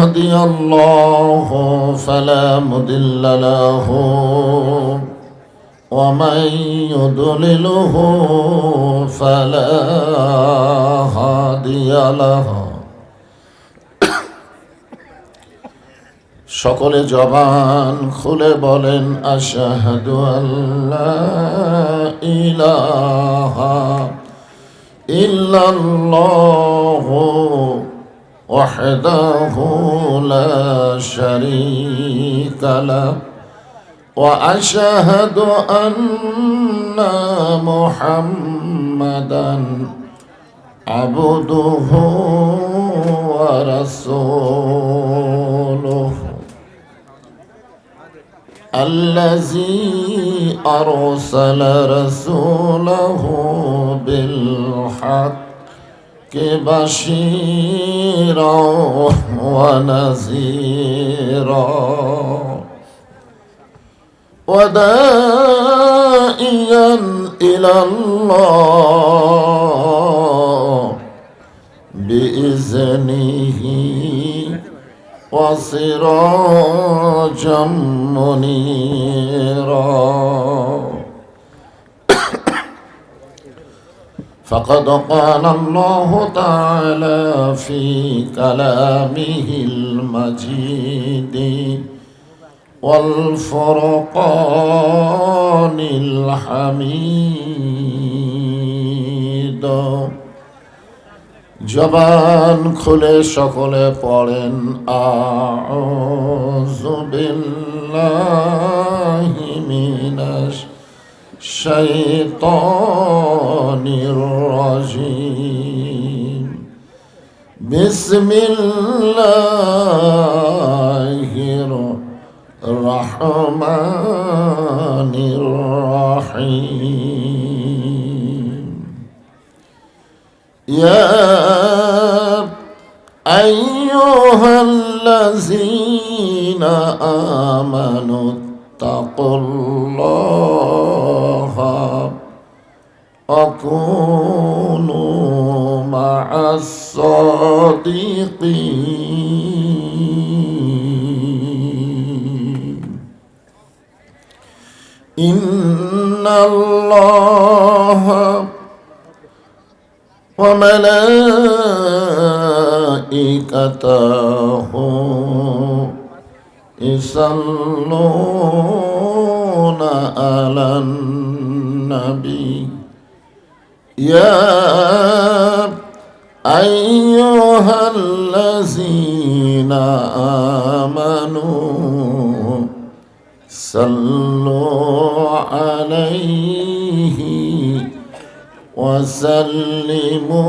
يهدي الله فلا مضل له ومن يضلله فلا هادي له সকলে জবান খুলে বলেন আশহাদু আল্লা ইলাহা ইল্লাল্লাহু ওয়াহদাহু লা শারীকা লাহু ওয়া আশহাদু আন্না মুহাম্মাদান আবদুহু ওয়া রাসূলুহু الذي أرسل رسوله بالحق بشيرا ونذيرا وداعيا إلى الله بإذنه وسراجا منيرا فقد قال الله تعالى في كلامه المجيد والفرقان الحميد জবান খুলে সকলে পড়েন আউযু বিল্লাহি মিনাশ শাইতানির রাজিম বিসমিল্লাহির রহমানির রহিম يا أيها الذين آمنوا اتقوا الله وكونوا مع الصادقين إن الله وملائكته يصلون على النبي يا أيها الذين آمنوا صلوا عليه وسلموا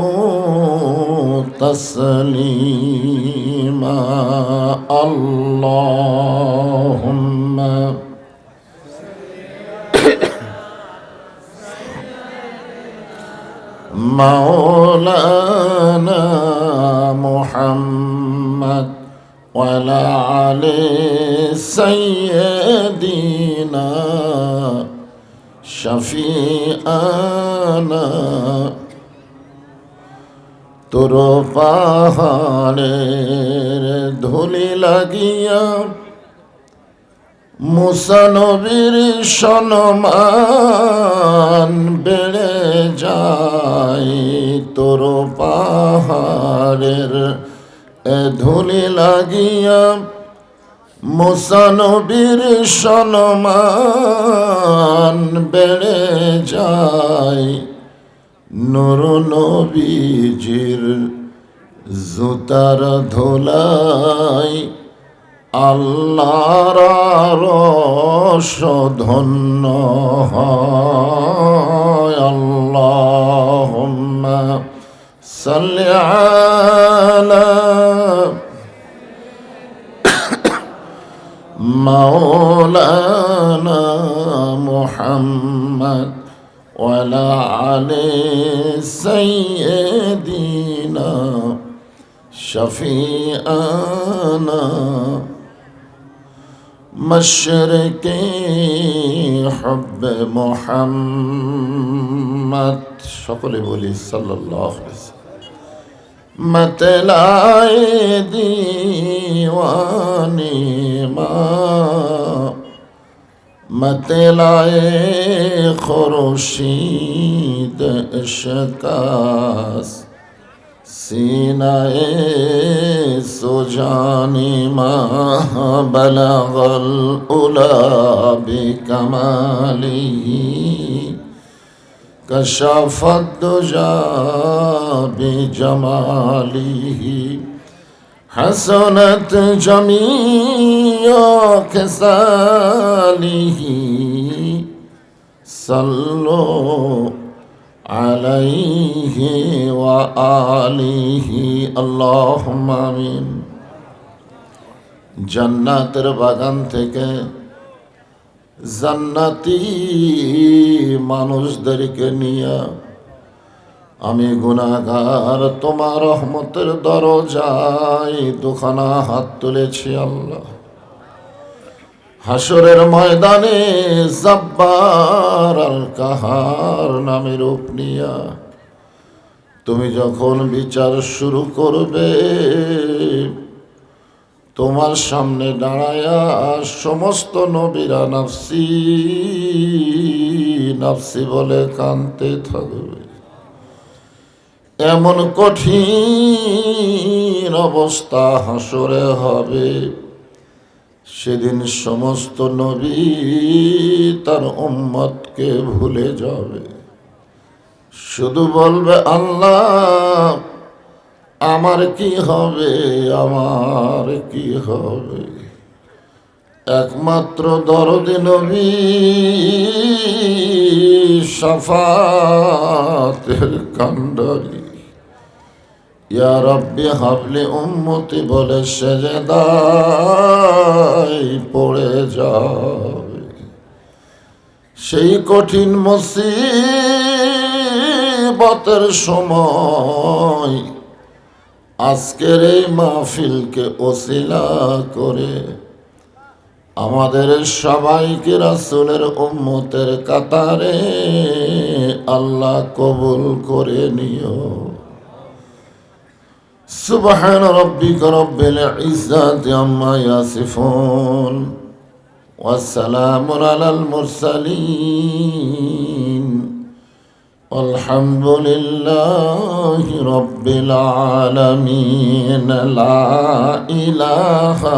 تسليما اللهم مولانا محمد وعلى آل سيدنا শফিআনা তোর পাহাড়ের ধুলি লাগিয়া মুসা নবীর সম্মান বেড়ে যায় তোর পাহাড়ের ধুলি লাগিয়া মুসা নবীর সম্মান বেড়ে যায় নূর নবীজির জুতার ধুলাই আল্লাহর আরশ ধন্য হয় আল্লাহুম্মা সাল্লি আলা مولانا محمد وعلى آل سيدنا شفيعنا مشرق حب محمد সকলে বলি সাল্লাল্লাহু আলাইহি ওয়াসাল্লাম मतलाए दीवानी माँ मतलाए खुर्शीद इश्कास सीनाए सुजानी माँ बलगल उला बिकमालिही कशफत दुजा बिजमालिही हसनत जमीअ खिसालिही सल्लो अलैहि व आलिहि अल्लाहुम्मा आमीन। জান্নাতের বাগান থেকে জান্নাতি মানুষদেরকে নিয়ে আমি গুনাহগার তোমার রহমতের দরজায় দুখানা হাত তুলেছি আল্লাহ। হাসরের ময়দানে জব্বার আল কাহার নামে রূপ নিয়া তুমি যখন বিচার শুরু করবে, তোমার সামনে দাঁড়ায়া সমস্ত নবীরা নাফসি নাফসি বলে কাঁদতে থাকবে। এমন কঠিন অবস্থা হাসরে হবে, সেদিন সমস্ত নবী তার উম্মতকে ভুলে যাবে, শুধু বলবে আল্লাহ আমার কি হবে, আমার কি হবে। একমাত্র দরদে নবী শাফাতের কান্ডারি ইয়া রব্বি হাবলি উম্মতি বলে সেজদায় পড়ে যাবে। সেই কঠিন মুসিবতের সময় আজকের এই মাহফিলকে ওসিলা করে আমাদের সবাইকে রাসূলের উম্মতের কাতারে আল্লাহ কবুল করে নিও। সুবহান রাব্বিকা রাব্বিল ইজ্জাতি আম্মা ইয়াসিফুন ওয়া সালামুন আলাল মুরসালিন আলহামদুলিল্লাহি রাব্বিল আলামিন। লা ইলাহা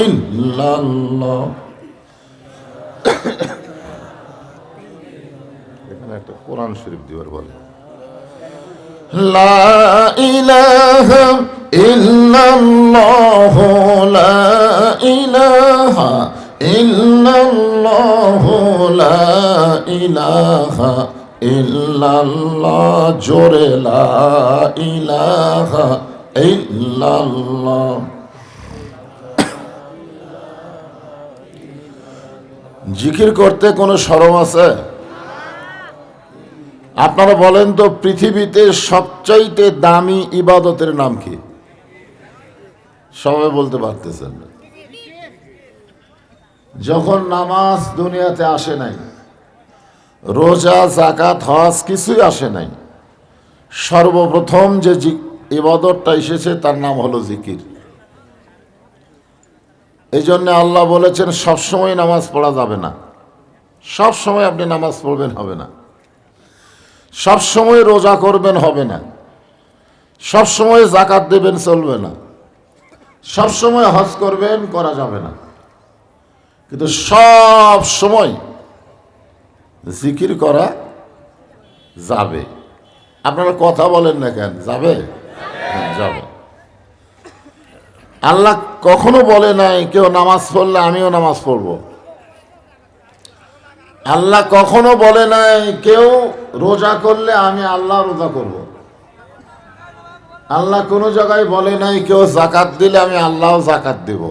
ইল্লাল্লাহ। এখানে একটা কোরআন শরীফ দিবার বলে লা ইলাহা ইল্লাল্লাহ লা ইলাহা ইল্লাল্লাহ লা ইলাহা ইল্লাল্লাহ। জোরে লা ইলাহা ইল্লাল্লাহ। জিকির করতে কোনো শরম আছে? আপনারা বলেন তো, পৃথিবীতে সবচাইতে দামি ইবাদতের নাম কি? সবাই বলতে পারতেছেন না। যখন নামাজ দুনিয়াতে আসে নাই, রোজা যাকাত হজ কিছুই আসে নাই, সর্বপ্রথম যে ইবাদতটা এসেছে তার নাম হলো জিকির। এই জন্য আল্লাহ বলেছেন সবসময় নামাজ পড়া যাবে না, সব সময় আপনি নামাজ পড়বেন হবে না, সব সময় রোজা করবেন হবে না, সব সময় যাকাত দেবেন চলবে না, সব সময় হজ করবেন করা যাবে না, কিন্তু সব সময় জিকির করা যাবে। আপনারা কথা বলেন না কেন? যাবে? যাবে। আল্লাহ কখনো বলে নাই কেউ নামাজ পড়লে আমিও নামাজ পড়ব। আল্লাহ কখনো বলে নাই কেউ রোজা করলে আমি আল্লাহ রোজা করব। আল্লাহ কোনো জায়গায় বলে নাই কেউ যাকাত দিলে আমি আল্লাহ যাকাত দেব।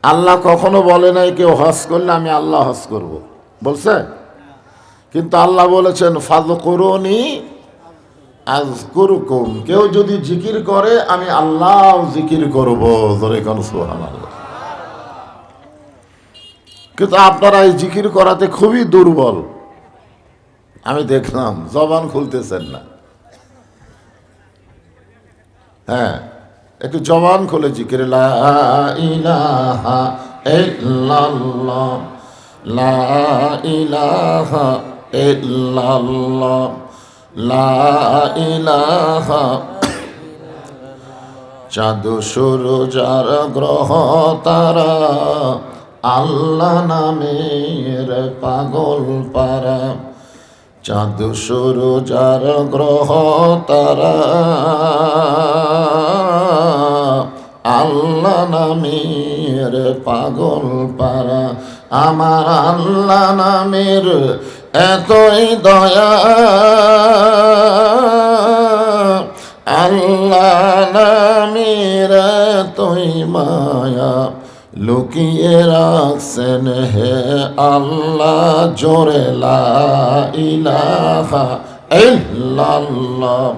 আল্লাহ কখনো বলে নাই কেউ হজ করলে আমি আল্লাহ হজ করব, বলছে? কিন্তু আল্লাহ বলেছেন ফাযকুরুনি আযকুরকুম, কেউ যদি জিকির করে আমি আল্লাহ জিকির করব। জোরে কোন সুবহানাল্লাহ। কিন্তু আপনারা এই জিকির করাতে খুবই দুর্বল। আমি দেখলাম জবান খুলতেছেন না। হ্যাঁ, একটু জবান খুলে জিকির, লা ইলাহা ইল্লাল্লাহ, লা ইলাহা ইল্লাল্লাহ, লা ইলাহা। চাঁদ সূরজ আর গ্রহ তারা আল্লাহ নামের পাগল পারা। চাঁদ সূরজ আর গ্রহ তারা আল্লাহ নামের পাগল পারা। আমার আল্লাহ নামের এতই দয়া, আল্লাহ নামের এতই মায়া, লুকিয়ে রাখছেন হে আল্লাহ জোরে লা ইলাহা ইল্লাল্লাহ,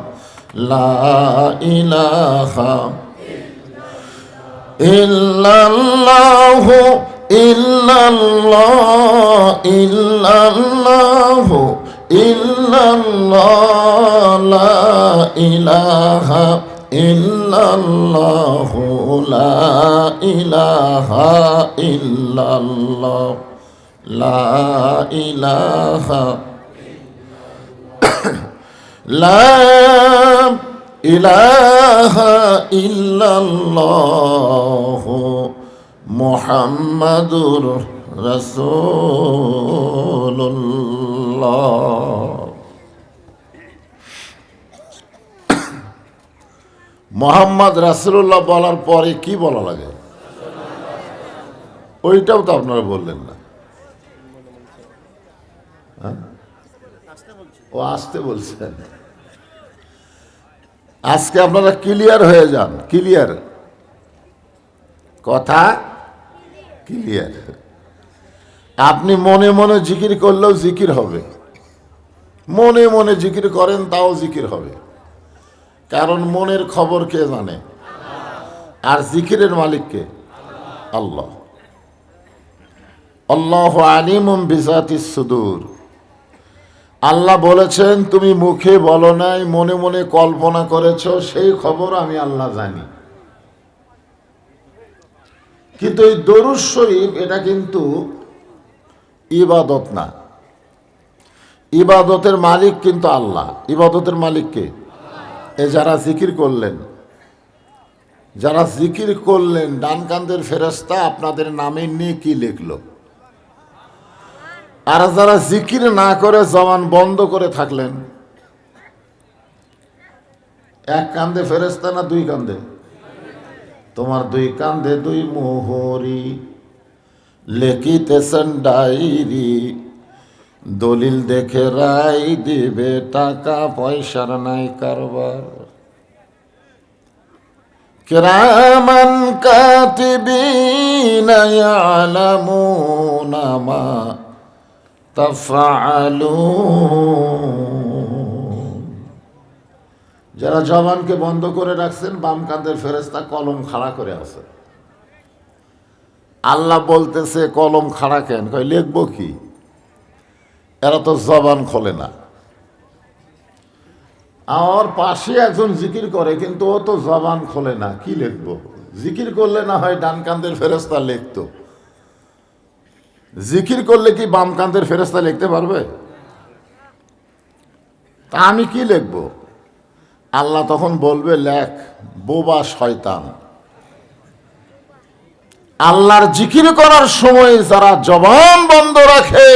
লা ইলাহা ইল্লাল্লাহ, ইল্লাল্লাহ, ইল্লাল্লাহ, ইল্লাল্লাহ, লা ইলাহা ইল্লাল্লাহ, লা ইলাহা ইল্লাল্লাহ, লা ইলাহা, লা ইলাহা ইল্লাল্লাহ মুহাম্মাদুর রাসূলুল্লাহ। মোহাম্মদ রাসূলুল্লাহ বলার পরে কি বলা লাগে? ওইটাও তো আপনারা বললেন না। ও আসতে বলছেন। আজকে আপনারা ক্লিয়ার হয়ে যান, ক্লিয়ার কথা, ক্লিয়ার। আপনি মনে মনে জিকির করলেও জিকির হবে, মনে মনে জিকির করেন তাও জিকির হবে, কারণ মনের খবর কে জানে? আর জিকিরের মালিক কে? আল্লাহ। আল্লাহু আলিমুম বিজাতিস সুদূর। আল্লাহ বলেছেন তুমি মুখে বলো নাই, মনে মনে কল্পনা করেছো, সেই খবর আমি আল্লাহ জানি। কিন্তু এই দরুদ শরীফ এটা কিন্তু ইবাদত না, ইবাদতের মালিক কিন্তু আল্লাহ। ইবাদতের মালিক কে? এ যারা জিকির করলেন, যারা জিকির করলেন, ডান কান্দের ফেরেশতা আপনাদের নামে নেকি লিখলো। আর যারা জিকির না করে জবান বন্ধ করে থাকলেন, এক কান্দে ফেরেশতা না দুই কান্দে? তোমার দুই কান্দে দুই মোহরি, লেখিতেছেন ডায়েরি, দলিল দেখে রায় দিবে, টাকা পয়সার নাই কারবার। কিরামান কাতিবিনা ইয়ালামুনা মা তাফআলুন। যারা জবানকে বন্ধ করে রাখছেন, বাম কাঁধের ফেরেশতা কলম খাড়া করে আছে। আল্লাহ বলতেছে কলম খাড়া কেন? কই লিখবো কি? এরা তো জবান খোলে না। আমার পাশে একজন জিকির করে, কিন্তু ও তো জবান খোলে না, কি লিখবো? জিকির করলে না হয় ডান কাঁধের ফেরেশতা লিখতো, জিকির করলে কি বাম কাঁধের ফেরেশতা লিখতে পারবে? তা আমি কি লিখব? আল্লাহ তখন বলবে লেখ, বোবা শয়তান। আল্লাহর জিকির করার সময় যারা জবান বন্ধ রাখে,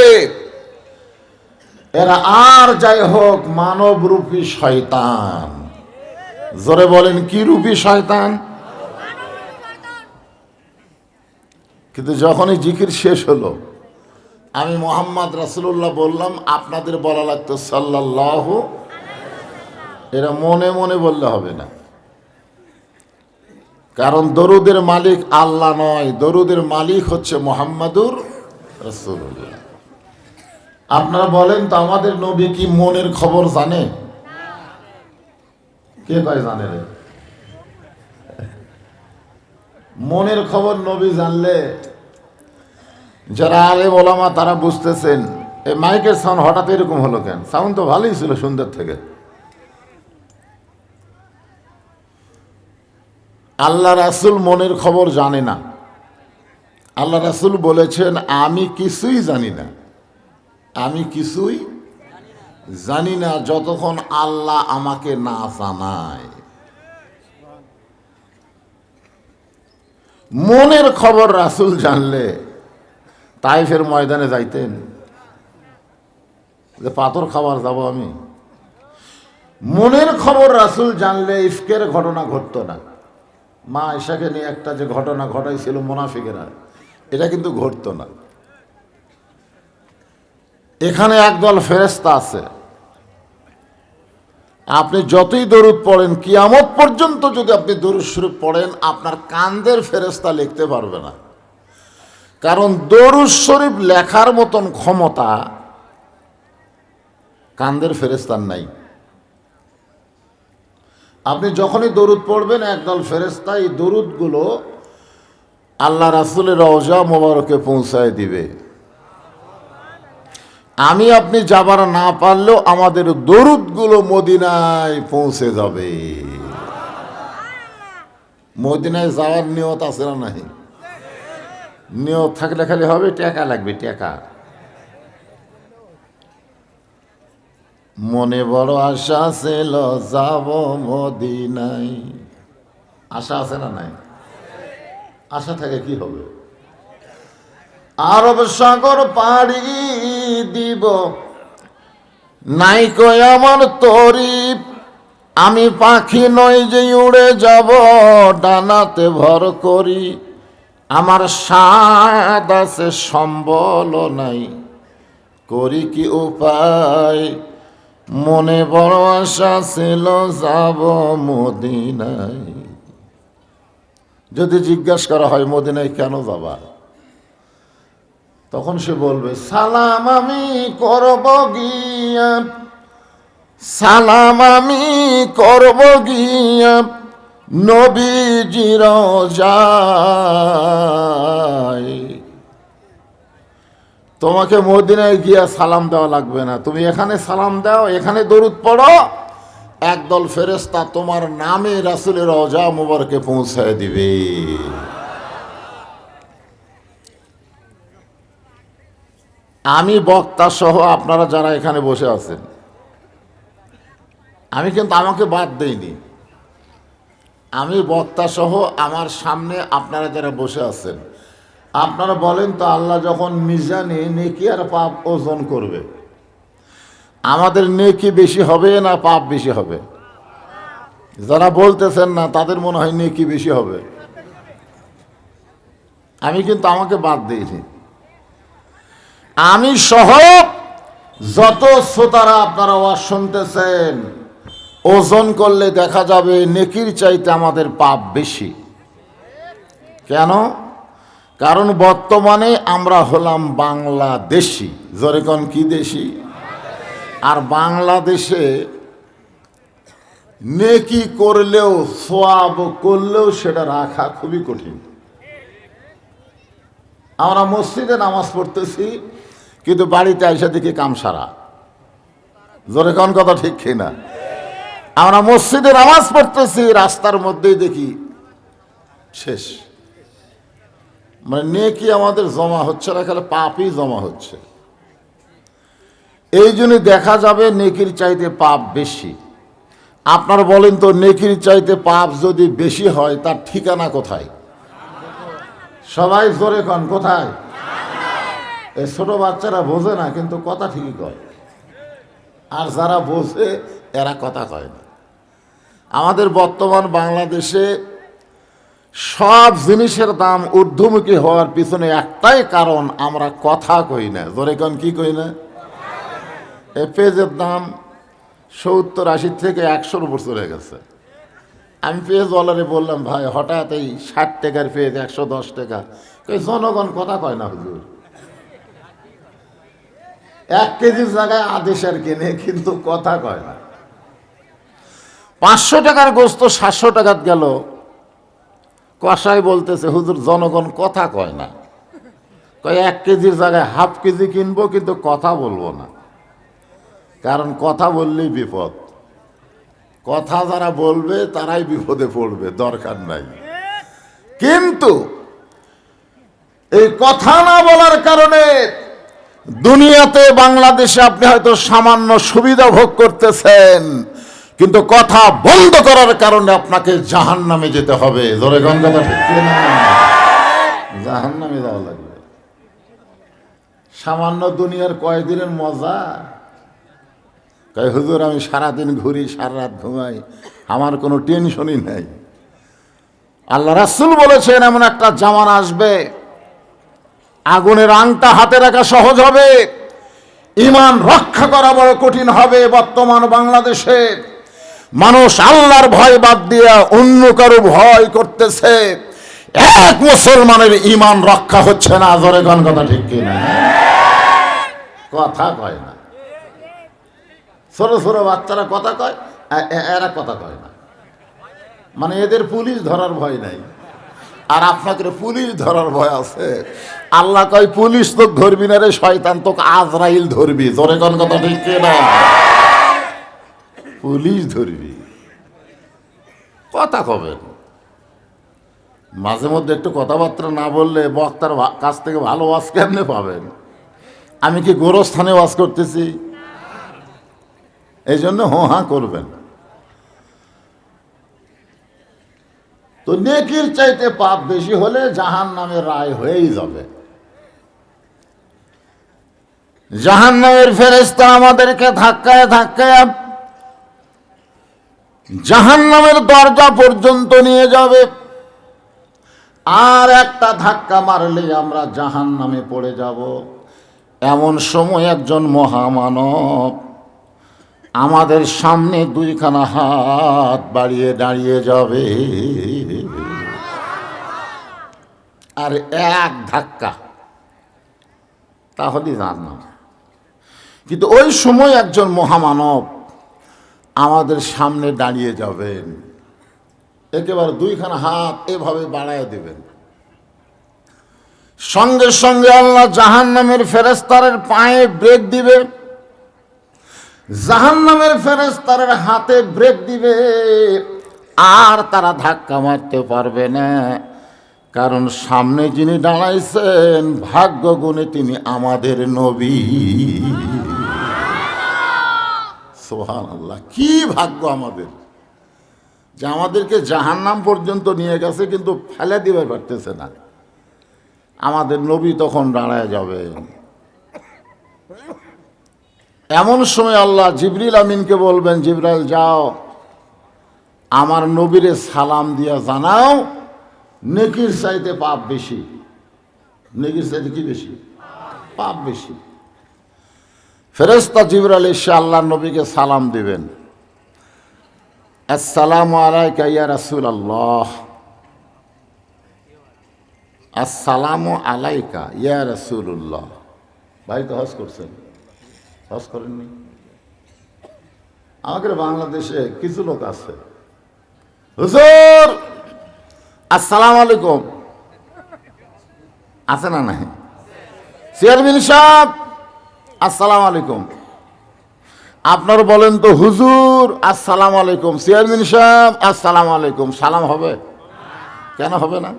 এরা আর যাই হোক মানব রূপী শয়তান। জোরে বলেন, কি রূপী শয়তান? কিন্তু যখনই জিকির শেষ হলো, আমি মোহাম্মদ রাসূলুল্লাহ বললাম, আপনাদের বলা লাগতো সাল্লাল্লাহু। এরা মনে মনে বললে হবে না, কারণ দরুদের মালিক আল্লাহ নয়, দরুদের মালিক হচ্ছে মুহাম্মাদুর রাসূলুল্লাহ। আপনারা বলেন তো, আমাদের নবী কি মনের খবর জানে? কে কয় জানে রে? মনের খবর নবী জানলে, যারা আলেম ওলামা তারা বুঝতেছেন। এই মাইকের সাউন্ড হঠাৎ এরকম হলো কেন? সাউন্ড তো ভালোই ছিল সুন্দর থেকে। আল্লাহ রাসূল মনের খবর জানে না। আল্লাহ রাসূল বলেছেন, আমি কিছুই জানি না, আমি কিছুই জানি না যতক্ষণ আল্লাহ আমাকে না জানায়। মনের খবর রাসূল জানলে তাইফের ময়দানে যাইতেন যে পাথর খাবার যাব আমি? মনের খবর রাসূল জানলে ইফকের ঘটনা ঘটতো না। মা আয়েশাকে নিয়ে একটা যে ঘটনা ঘটাইছিল মুনাফিকেরা, এটা কিন্তু ঘটতো না। এখানে একদল ফেরেশতা আছে, আপনি যতই দরুদ পড়েন, কিয়ামত পর্যন্ত যদি আপনি দরুদ শরীফ পড়েন, আপনার কান্দের ফেরেশতা লিখতে পারবে না। কারণ দরুদ শরীফ লেখার মতন ক্ষমতা কান্দের ফেরেশতার নাই। আপনি যখনই দরুদ পড়বেন, একদল ফেরেশতা এই দরুদগুলো আল্লাহ রাসূলের রওজা মোবারকে পৌঁছায় দিবে। আমি আপনি যাবার না পারলেও আমাদের দরুদগুলো মদিনায় পৌঁছে যাবে। মদিনায় যাওয়ার নিয়ত আছে না নাই? নিয়ত থাকলে খালি হবে, টাকা লাগবে, টাকা। মনে বড় আশা ছিল যাব মদিনায়, আশা আছে না নাই? আশা থাকে কি হবে? আরব সাগর পাড়ি দিব, নাই কই আমার তরি, আমি পাখি নই যে উড়ে যাব, ডানাতে ভর করি। আমার সাদ আছে সম্বল নাই, করি কি উপায়, মনে বড় আশা ছিল যাব মদিনায়। যদি জিজ্ঞাসা করা হয় মদিনায় কেন যাবা, তখন সে বলবে, সালাম আমি করব গিয়া, সালাম আমি করব গিয়া নবীজির রওজায়। তোমাকে মদিনায় গিয়া সালাম দেওয়া লাগবে না, তুমি এখানে সালাম দাও, এখানে দরুদ পড়ো, একদল ফেরেশতা তোমার নামে রাসূলের রওজা মুবারকে পৌঁছায় দিবে। আমি বক্তা সহ আপনারা যারা এখানে বসে আছেন, আমি কিন্তু আমাকে বাদ দেইনি। আমি বক্তা সহ আমার সামনে আপনারা যারা বসে আছেন, আপনারা বলেন তো, আল্লাহ যখন মিজানে নেকি আর পাপ ওজন করবে, আমাদের নেকি বেশি হবে না পাপ বেশি হবে? যারা বলতেছেন না তাদের মনে হয় নেকি বেশি হবে। আমি কিন্তু আমাকে বাদ দিইনি। আমি সহ যত শ্রোতারা আপনারা ওয়াজ শুনতেছেন, ওজন করলে দেখা যাবে নেকির চাইতে আমাদের পাপ বেশি। কেন? কারণ বর্তমানে আমরা হলাম বাংলাদেশি। জোরে কোন কি দেশি? আর বাংলাদেশে নেকি করলেও, সওয়াব করলেও সেটা রাখা খুবই কঠিন। আমরা মসজিদে নামাজ পড়তেছি, কিন্তু বাড়িতে আইসা দেখি কাম সারা। জোরে কোন কথা ঠিক কিনা? আমরা মসজিদে নামাজ পড়তেছি, রাস্তার মধ্যেই দেখি শেষ। মানে নেকি আমাদের জমা হচ্ছে না, খালি পাপই জমা হচ্ছে। এই জন্য দেখা যাবে নেকির চাইতে পাপ বেশি। আপনারা বলেন তো, নেকির চাইতে পাপ যদি বেশি হয় তার ঠিকানা কোথায়? সবাই জোরে কন, কোথায়? এই ছোট বাচ্চারা বোঝে না, কিন্তু কথা ঠিকই কয়। আর যারা বোঝে এরা কথা কয় না। আমাদের বর্তমান বাংলাদেশে সব জিনিসের দাম ঊর্ধ্বমুখী হওয়ার পিছনে একটাই কারণ, আমরা কথা কই না। জোরে কন কি কই না? এই পেঁয়াজের দাম 70-80 থেকে 100-র উপর চলে গেছে। আমি পেঁয়াজওয়ালারে বললাম, ভাই হঠাৎ এই 60 টাকার পেঁয়াজ 110 টাকা, জনগণ কথা কয় না হুজুর। 1 কেজির জায়গায় আদেশের কিনে, কিন্তু কথা কয় না। 500 টাকার গোস্ত 700 টাকাত গেল, কষাই বলতেছে, হুজুর জনগণ কথা কয় না। কয় 1 কেজির জায়গায় হাফ কেজি কিনবো, কিন্তু কথা বলবো না। কারণ কথা বললেই বিপদ। কথা যারা বলবে তারাই বিপদে পড়বে, দরকার নাই। কিন্তু এই কথা না বলার কারণে দুনিয়াতে বাংলাদেশে আপনি হয়তো সামান্য সুবিধা ভোগ করতেছেন, কিন্তু কথা বন্ধ করার কারণে আপনাকে জাহান্নামে যেতে হবে। জোরে গান কথা ঠিক না? জাহান্নামে যাওয়া লাগবে। সামান্য দুনিয়ার কয়দিনের মজা। কয় হুজুর আমি সারাদিন ঘুরি, সারা রাত ঘুমাই, আমার কোনো টেনশনই নাই। আল্লাহ রাসূল বলেছেন এমন একটা জামানা আসবে, আগুনের আংটা হাতে রাখা সহজ হবে, ঈমান রক্ষা করা বড় কঠিন হবে। বর্তমান বাংলাদেশে মানুষ আল্লাহর ভয় বাদ দিয়ে অন্য কারো ভয় করতেছে, এক মুসলমানের ঈমান রক্ষা হচ্ছে না। জোরে কোন কথা ঠিক কিনা? কথা কয় না। ছোট ছোট বাচ্চারা কথা কয়, এরা কথা কয় না। মানে এদের পুলিশ ধরার ভয় নাই, আর আপনাকে পুলিশ ধরার ভয় আছে। আল্লাহ কয় পুলিশ তো ধরবি না রে শয়তান, তোকে আজরাইল ধরবি। জোরে কোন কথা ঠিক কিনা? পুলিশ ধরবি। কথা কবেন, মাঝে মধ্যে একটু কথাবার্তা না বললে বক্তার কাছ থেকে ভালো ওয়াজ কেমনে পাবেন? আমি কি গোরস্থানে ওয়াজ করতেছি? এই জন্য হা করবেন। তো নেকির চাইতে পাপ বেশি হলে জাহান্নামের রায় হয়েই যাবে। জাহান্নামের ফেরেশতা আমাদেরকে ধাক্কায় ধাক্কায় জাহান্নামের দরজা পর্যন্ত নিয়ে যাবে, আর একটা ধাক্কা মারলে আমরা জাহান্নামে পড়ে যাব। এমন সময় একজন মহামানব আমাদের সামনে দুইখানা হাত বাড়িয়ে দাঁড়িয়ে যাবে, আর এক ধাক্কা, তাহলে জান্নাত। কিন্তু ওই সময় একজন মহামানব আমাদের সামনে দাঁড়িয়ে যাবেন, একেবারে দুইখানা হাত এভাবে বাড়ায় দেবেন। সঙ্গে সঙ্গে আল্লাহ জাহান্নামের ফেরেশতাদের পায়ে ব্রেক দিবে, জাহান্নামের ফেরেশতাদের হাতে ব্রেক দিবে, আর তারা ধাক্কা মারতে পারবে না। কারণ সামনে যিনি দাঁড়াইছেন ভাগ্য গুণে তিনি আমাদের নবী। সুবহানাল্লাহ, কি ভাগ্য আমাদের যে আমাদেরকে জাহান্নাম পর্যন্ত নিয়ে গেছে, কিন্তু ফেলে দিতে পারতেছে না। আমাদের নবী তখন দাঁড়ায় যাবে। এমন সময় আল্লাহ জিবরিল আমিনকে বলবেন, জিবরাইল যাও আমার নবীরে সালাম দিয়া জানাও নেকির চাইতে পাপ বেশি। নেকির চাইতে কি বেশি? পাপ বেশি। ফেরেশতা জিবরাইল এসে আল্লাহর নবীকে সালাম দিবেন, আসসালামু আলাইকা ইয়া রাসূলুল্লাহ, আসসালামু আলাইকা ইয়া রাসূলুল্লাহ। ভাই তো হজ করছেন, হজ করেননি? আমাদের বাংলাদেশে কিছু লোক আছে, হুজুর আসসালামু আলাইকুম, আছে না নাই? চেয়ারম্যান সাহেব আসসালামু আলাইকুম। আপনার বলেন তো হুজুর আসসালামু আলাইকুম, চেয়ারম্যান সাহেব আসসালামু আলাইকুম, সালাম হবে? কেন হবে না?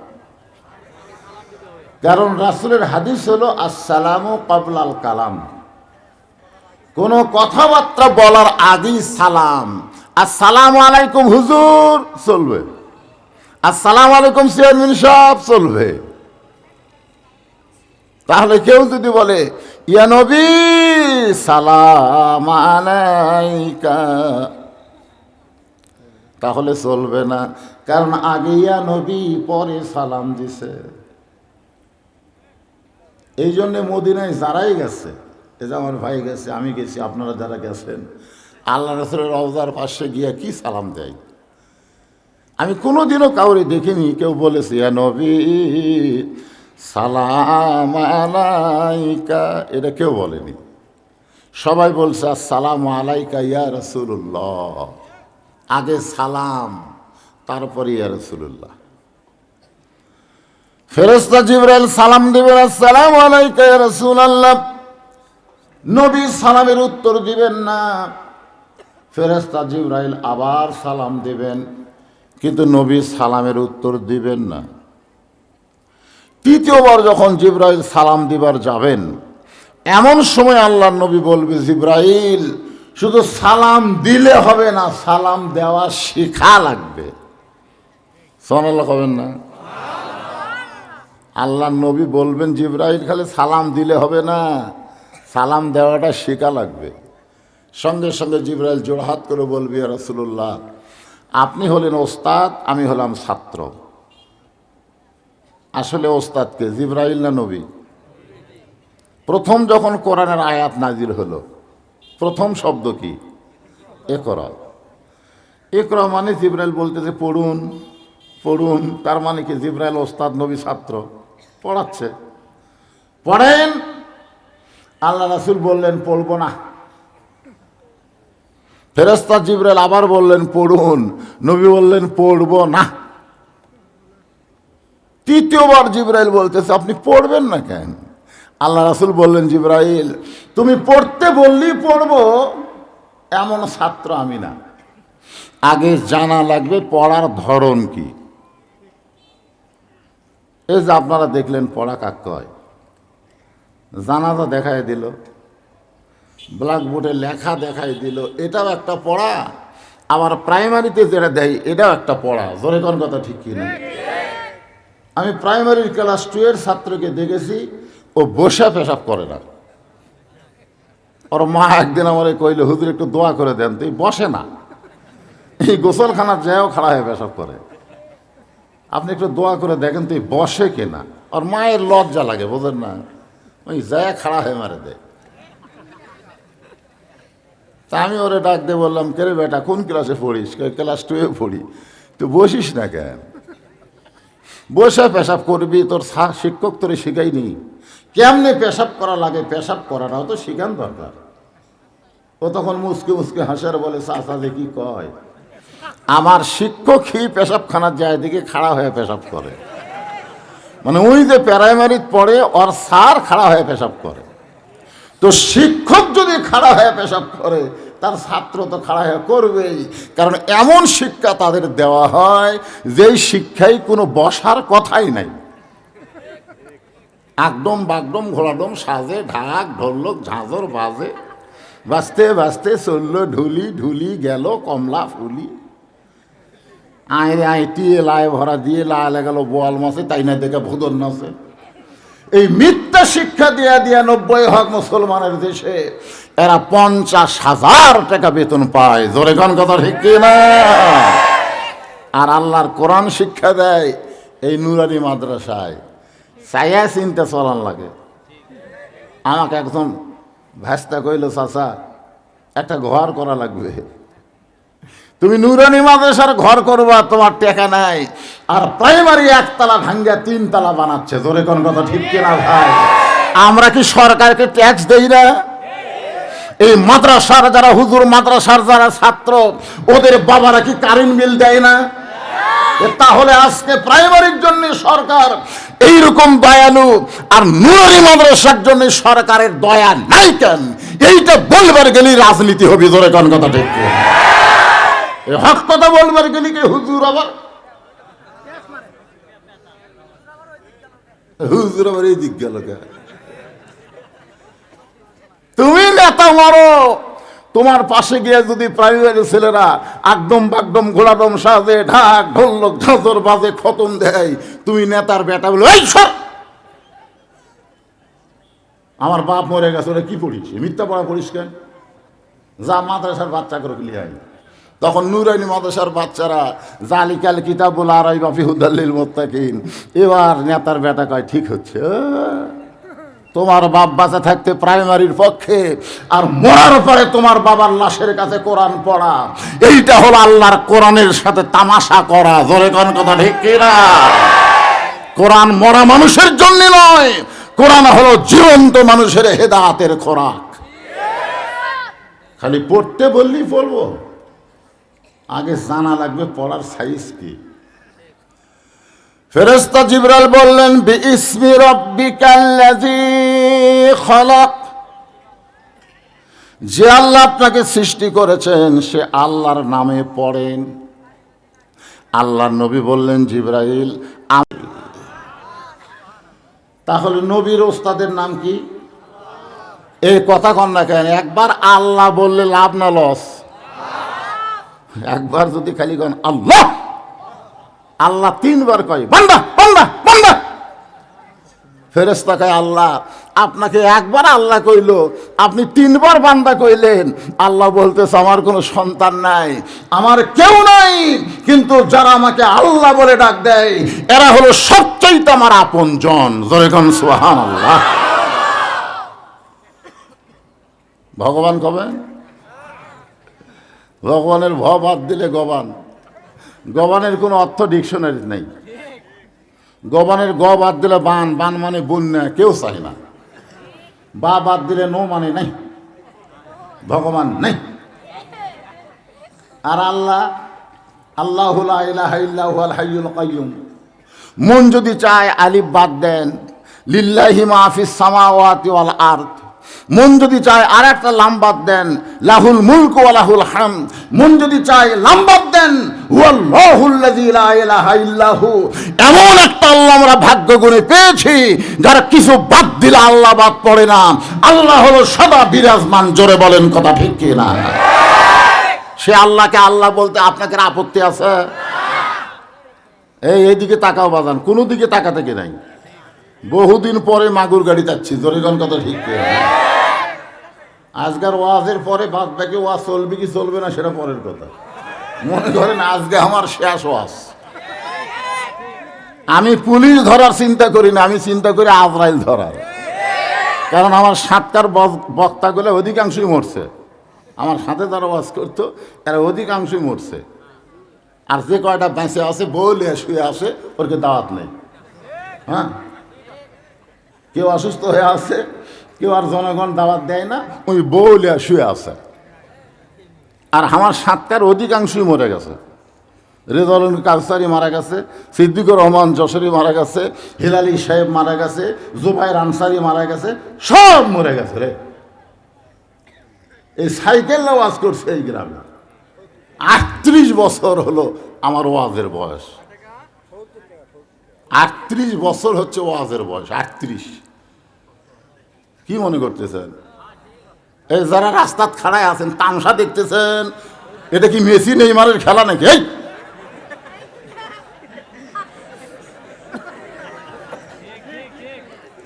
কারণ রাসূলের হাদিস হলো আসসালামু ক্বাবলাল কালাম, কোন কথাবার্তা বলার আগেই সালাম। আসসালামু আলাইকুম হুজুর চলবে, আসসালামু আলাইকুম চেয়ারম্যান সাহেব চলবে। তাহলে কেউ যদি বলে ইয়া নবী সালাম আলাইকা, তাহলে চলবে না, কারণ আগে ইয়া নবী পরে সালাম দিছে। এই জন্যে মদিনায় যারাই গেছে, এই যে আমার ভাই গেছে, আমি গেছি, আপনারা যারা গেছেন, আল্লাহ রাসূলের রওজার পাশে গিয়া কি সালাম দেয়? আমি কোনোদিনও কাউরে দেখিনি কেউ বলেছে ইয়া নবী সালাম আলাইকা, এটা কেউ বলেনি। সবাই বলছে আসসালামু আলাইকা ইয়া রাসূলুল্লাহ, আগে সালাম তারপরে ইয়া রাসূলুল্লাহ। ফেরেশতা জিবরাইল সালাম দিবেন, আসসালামু আলাইকা ইয়া রাসূলুল্লাহ। নবী সালামের উত্তর দিবেন না, ফেরেশতা জিবরাইল আবার সালাম দিবেন, কিন্তু নবী সালামের উত্তর দিবেন না। তৃতীয়বার যখন জিবরাইল সালাম দিবার যাবেন, এমন সময় আল্লাহর নবী বলবে, জিবরাইল শুধু সালাম দিলে হবে না, সালাম দেওয়া শেখা লাগবে। সুবহানাল্লাহ কবেন না? আল্লাহর নবী বলবেন, জিবরাইল খালি সালাম দিলে হবে না, সালাম দেওয়াটা শেখা লাগবে। সঙ্গে সঙ্গে জিবরাইল জোড়হাত করে বলবে, ইয়া রাসূলুল্লাহ, আপনি হলেন ওস্তাদ, আমি হলাম ছাত্র। আসলে ওস্তাদকে জিবরাইল না নবী? প্রথম যখন কোরআনের আয়াত নাজিল হলো, প্রথম শব্দ কি? ইকরা। ইকরা মানে জিবরাইল বলতেছে পড়ুন পড়ুন, তার মানে কি জিবরাইল ওস্তাদ, নবী ছাত্র, পড়াচ্ছে। পড়েন। আল্লাহ রাসূল বললেন পড়বো না। ফেরেশতা জিবরাইল আবার বললেন পড়ুন, নবী বললেন পড়বো না। তৃতীয়বার জিবরাইল বলতেছে আপনি পড়বেন না কেন? আল্লাহ রাসূল বললেন, জিবরাইল তুমি পড়তে বললেই পড়বো এমন ছাত্র আমি না, আগে জানা লাগবে পড়ার ধরন কি। এই যে আপনারা দেখলেন পড়া কাকে কয়, জানাজা দেখাই দিল, ব্ল্যাকবোর্ডে লেখা দেখাই দিল, এটাও একটা পড়া। আবার প্রাইমারিতে যেটা দেয় এটাও একটা পড়া। জোরে কোন কথা ঠিক কিনা? আমি প্রাইমারির ক্লাস 2 এর ছাত্রকে দেখেছি, ও বসে পেশাব করে না। ওর মা একদিন আমার কইলে, হুজুর একটু দোয়া করে দেন, তুই বসে না, এই গোসলখানার যায়ও খাড়া হয়ে পেশাব করে, আপনি একটু দোয়া করে দেখেন তুই বসে কিনা। ওর মায়ের লজ্জা লাগে, বোঝেন না, ওই যায় খাড়া হয়ে মারে দেয়। তা আমি ওরে ডাক দিয়ে বললাম, কে রে বেটা, কোন ক্লাসে পড়িস? ক্লাস 2 এ পড়ি। তুই বসিস না কেন? বসে পেশাব করবি, তোর শিক্ষক তোরে শিখাইনি কেমনে পেশাব করা লাগে, পেশাব করাটাও তো শিখান দরকার। ও তখন মুসকে মুসকে হাসার বলে, চাচা যে কি কয়, আমার শিক্ষকই পেশাবখানার যায় দিকে খাড়া হয়ে পেশাব করে। মানে ওই যে প্রাইমারিত পড়ে, ওর স্যার খাড়া হয়ে পেশাব করে। তো শিক্ষক যদি খাড়া হয়ে পেশাব করে, তার ছাত্র তো খাড়া হয়ে করবেই, কারণ এমন শিক্ষা তাদের দেওয়া হয় যেই শিক্ষায় কোনো বসার কথাই নাই। আকডম বাগডম ঘোড়াডম সাজে, ঢাক ঢোলক ঝাঁঝর বাজে, বাজতে বাজতে চলল ঢুলি, ঢুলি গেল কমলা ফুলি, আইরে আইটি লায় ভরা দিয়ে লায় গেল বোয়াল মাছে, তাই না দেখে ভোদর নাচে। এই মিথ্যা শিক্ষা দিয়া দিয়া 90% মুসলমানের দেশে এরা 50,000 টাকা বেতন পায়। জোরে কোন কথা ঠিক কিনা? আর আল্লাহর কোরআন শিক্ষা দেয় এই নুরানি মাদ্রাসায়। চাইয়া চিন্তা চলান লাগে। আমাকে একজন ভাস্তা কইল, চাচা একটা ঘর করা লাগবে, তুমি নুরানি মাদ্রাসার ঘর করবা, তোমার টাকা নাই, আর প্রাইমারি 1 তলা ভাঙ্গা 3 তলা বানাচ্ছে। জোরে কোন কথা ঠিক কিনা ভাই? আমরা কি সরকারকে ট্যাক্স দেই না? এই মাদ্রাসার যারা হুজুর, মাদ্রাসার যারা ছাত্র, ওদের বাবারা কি কারেন্ট বিল দেয় না? তাহলে আজকে প্রাইমারির জন্য সরকার এইরকম দয়ালু, আর নুরানি মাদ্রাসার জন্য সরকারের দয়া নাই কেন? এইটা বলবার গেলেই রাজনীতি হবে। জোরে কোন কথা ঠিক কিনা? হক কথা বলবার গেলি কে হুজুর আবার, হুজুর আবার এই দিক গেল। তুমি নেতা মারো, তোমার পাশে গিয়ে যদি প্রাইমারি ছেলেরা আকদম বাগদম ঘোড়াদম সাজে, ঢাক ঢোলক ঝাঁঝর বাজে, খতম দেয়, তুমি নেতার বেটা বলে এই সর, আমার বাপ মরে গেছে, ওরা কি পড়িস, মিথ্যা পড়া পড়িস কেন? যা মাদ্রাসার বাচ্চা করে লিয়াই। তখন নুরানি মাদ্রাসার বাচ্চারা জালিকাল কিতাবুল আরাইবা ফি হুদাল্লিল মুত্তাকিন। এবার নেতার বেটা কয় ঠিক হচ্ছে, তোমার বাপ বাঁচা থাকতে প্রাইমারির পক্ষে, আর মরার পরে তোমার বাবার লাশের কাছে কোরআন পড়া, এইটা হলো আল্লাহর কোরআনের সাথে তামাশা করা। জোরে কোন কথা ঠিক কিনা? কোরআন মরা মানুষের জন্য নয়, কোরআন হলো জীবন্ত মানুষের হেদায়েতের খোরাক। খালি পড়তে বললেই পড়বো, আগে জানা লাগবে পড়ার সাইজ কি। ফেরেশতা জিবরাইল বললেন, বিইসমি রাব্বিকাল্লাযী খলাক, যে আল্লাহ আপনাকে সৃষ্টি করেছেন সে আল্লাহর নামে পড়েন। আল্লাহর নবী বললেন, জিবরাইল তাহলে নবীর ওস্তাদের নাম কি? এই কথা কন না কেন? একবার আল্লাহ বললে লাভ না লস? একবার যদি খালি কন আল্লাহ, আল্লাহ তিনবার কয় বান্দা বান্দা বান্দা, ফেরেশতা কয় আল্লাহ আপনাকে একবার আল্লাহ কইল, আপনি তিনবার বান্দা কইলেন। আল্লাহ বলতেছে আমার কোনো সন্তান নাই, আমার কেউ নাই, কিন্তু যারা আমাকে আল্লাহ বলে ডাক দেয় এরা হলো সবচাইতে আমার আপনজন। জোরে কোন সুবহানাল্লাহ। ভগবান কবে? ভগবানের ভ বাদ দিলে গবান। গবানের কোনো অর্থ ডিকশনারি নেই। গবানের গ বাদ দিলে বান, বান মানে বন্যা, কেউ চায় না। বা বাদ দিলে নো মানে নাই, ভগবান নেই। আর আল্লাহ, আল্লাহু লা ইলাহা ইল্লাহু আল হাইয়ুল কাইয়ুম। মন যদি চায় আলিফ বাদ দেন, লিল্লাহি মা ফিস সামাওয়াতি ওয়াল আরদ। মন যদি চায় আর একটা লাম বাদ দেন, লাহুল মুলক ওয়া লাহুল হামদ। মন যদি চায় লাম বাদ দেন, হুয়াল্লাহুল্লাযী লা ইলাহা ইল্লাহু। এমন একটা আল্লাহ আমরা ভাগ্য গুণে পেয়েছি যারা কিছু বাদ দিলে আল্লাহ বাদ পড়ে না। আল্লাহ হলো সদা বিরাজমান। জোরে বলেন কথা ঠিক কি না? সে আল্লাহকে আল্লাহ বলতে আপনাকে আপত্তি আছে? এইদিকে তাকাও বাজান, কোনো দিকে তাকাতে কি নাই। বহুদিন পরে মাগুর গাড়ি যাচ্ছি। জোরে কোন কথা ঠিক কি? আজকের ওয়াজের পরে বাদ বাকি ওয়াজ চলবে কি চলবে না সেটা পরের কথা। মনে করেন আজকে আমার শেষ ওয়াজ। আমি পুলিশ ধরার চিন্তা করি না, আমি চিন্তা করি আজরাইল ধরার। কারণ আমার সাতটার বক্তাগুলো অধিকাংশই মরছে। আমার সাথে যারা ওয়াজ করতো এরা অধিকাংশই মরছে। আর যে কয়টা বেঁচে আছে বলে শুয়ে আসে, ওরকে দাওয়াত নেই। হ্যাঁ, কেউ অসুস্থ হয়ে আছে, কেউ আর জনগণ দাওয়াত দেয় না, ওই বউলিয়া শুয়ে আছে। আর আমার সাতটার অধিকাংশই মরে গেছে। রেজাউল কাউসারি মারা গেছে, সিদ্দিকুর রহমান যশোরী মারা গেছে, হিলালি সাহেব মারা গেছে, জুবাইর আনসারি মারা গেছে, সব মরে গেছে রে। এই সাইকেল ওয়াজ করছে এই গ্রামে। 38 বছর হলো আমার ওয়াজের বয়স। 38 বছর হচ্ছে ওয়াজের বয়স। 38। কি মনে করতেছেন? এই যারা রাস্তাত খাড়ায় আছেন তামসা দেখতেছেন, এটা কি মেসি নেইমারের খেলা নাকি? এই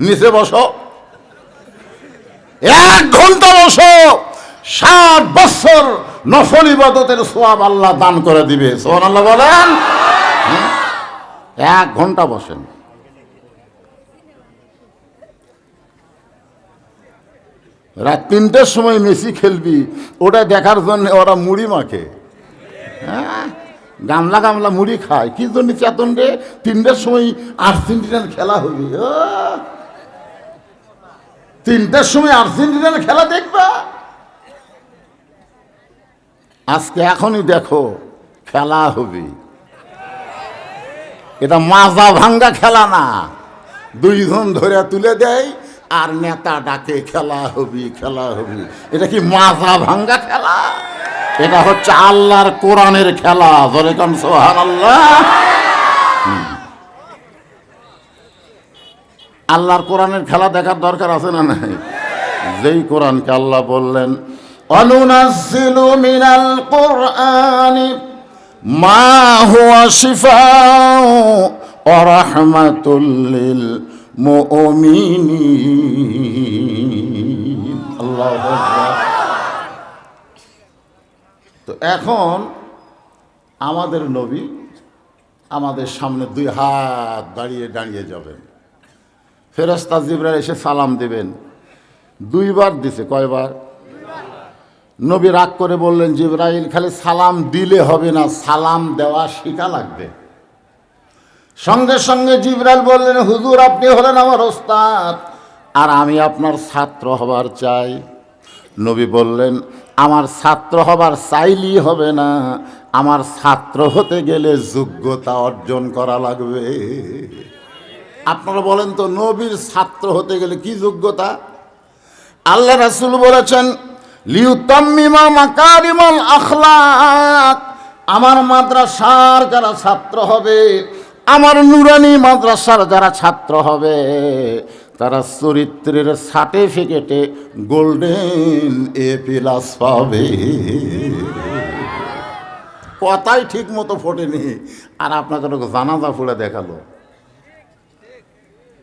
নিচে বসো, 1 ঘন্টা বসো, 60 বছর নফল ইবাদতের সওয়াব আল্লাহ দান করে দিবে। সুবহানাল্লাহ বলেন। 1 ঘন্টা বসেন। রাত 3টার সময় মেসি খেলবি, ওটা দেখার জন্য ওরা মুড়ি মাখে। হ্যাঁ, গামলা গামলা মুড়ি খায়। কি জন্য চেতন রে? 3টার সময় আর্জেন্টিনার খেলা হবে। 3টার সময় আর্জেন্টিনার খেলা দেখবা? আজকে এখনই দেখো খেলা হবে। এটা মাজা ভাঙ্গা খেলা না, 2 জন ধরে তুলে দেয় আর নেতা ডাকে খেলা হবি খেলা হবি। এটা কি মাজা ভাঙ্গা খেলা? এটা হচ্ছে আল্লাহর কোরআনের খেলা। ধরে কান সুবহানাল্লাহ। আল্লাহর কোরআনের খেলা দেখার দরকার আছে না নাই? যেই কোরআনকে আল্লাহ বললেন অনুনাজ্জিলু মিনাল কুরআনি মা হুয়া শিফাউ ওয়া রাহমাতুল লিল মুমিনিন। আল্লাহু আকবার। তো এখন আমাদের নবী আমাদের সামনে 2 হাত দাঁড়িয়ে দাঁড়িয়ে যাবেন। ফেরেশতা জিবরাইল এসে সালাম দেবেন। 2 বার দিছে। কয়বার? নবী রাগ করে বললেন জিবরাইল খালি সালাম দিলে হবে না, সালাম দেওয়া শিখা লাগবে। সঙ্গে সঙ্গে জিবরাইল বললেন হুজুর আপনি হলেন আমার ওস্তাদ আর আমি আপনার ছাত্র হবার চাই। নবী বললেন আমার ছাত্র হবার চাইলেই হবে না, আমার ছাত্র হতে গেলে যোগ্যতা অর্জন করা লাগবে। আপনারা বলেন তো নবীর ছাত্র হতে গেলে কি যোগ্যতা? আল্লাহ রাসূল বলেছেন লিউতাম্মিমা মাকারিমাল আখলাক। আমার মাদ্রাসার যারা ছাত্র হবে আমার নুরানি মাদ্রাসার যারা ছাত্র হবে তারা চরিত্রের সার্টিফিকেটে গোল্ডেন A+ পাবে। কথাই ঠিক মতো ফোটেনি, আর আপনাকে জানাজা পড়ে দেখালো।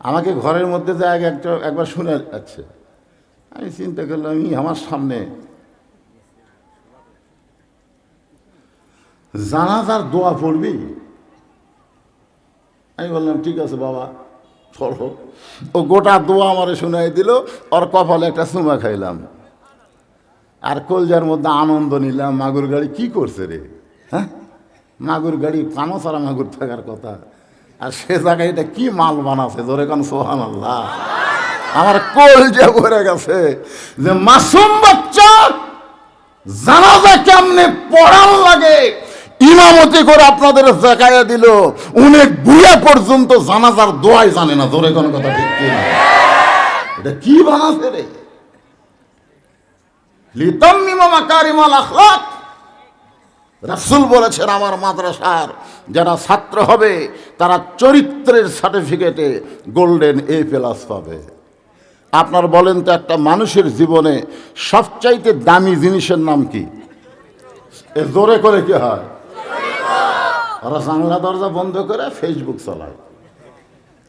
আমাকে ঘরের মধ্যে যে একবার শুনে যাচ্ছে, আমি চিন্তা করলাম আমার সামনে জানাজার দোয়া পড়বি? আমি বললাম ঠিক আছে বাবা পড়ো। ও গোটা দোয়া আমারে শোনাই দিল, ওর কপালে একটা চুমা খাইলাম, আর কলজার মধ্যে আনন্দ নিলাম। মাগুর গাড়ি কি করছে রে? হ্যাঁ, মাগুর গাড়ি কানো ছাড়া মাগুর থাকার কথা, আর সে জায়গায় এটা কি মাল বানাছে, জোরে কান সুবহানাল্লাহ। আমার কলজা ভরে গেছে যে মাসুম বাচ্চা জানাজা কেমনে পড়ান লাগে ইমামতি করে আপনাদের দেখাইয়া দিল। অনেক বুড়া পর্যন্ত জানাজার দোয়াই জানে না, জোরে কোনো কথা ঠিক কিনা? এটা কি বানাছে রে? লিতাম্মিমা মাকারিমাল আখলাক। রাসূল বলেছেন আমার মাদ্রাসার যারা ছাত্র হবে তারা চরিত্রের সার্টিফিকেটে গোল্ডেন A+ পাবে। আপনার বলেন তো, একটা মানুষের জীবনে সবচাইতে দামি জিনিসের নাম কি? এ জোরে করে কি হয়? ওরা জানলা দরজা বন্ধ করে ফেসবুক চালায়,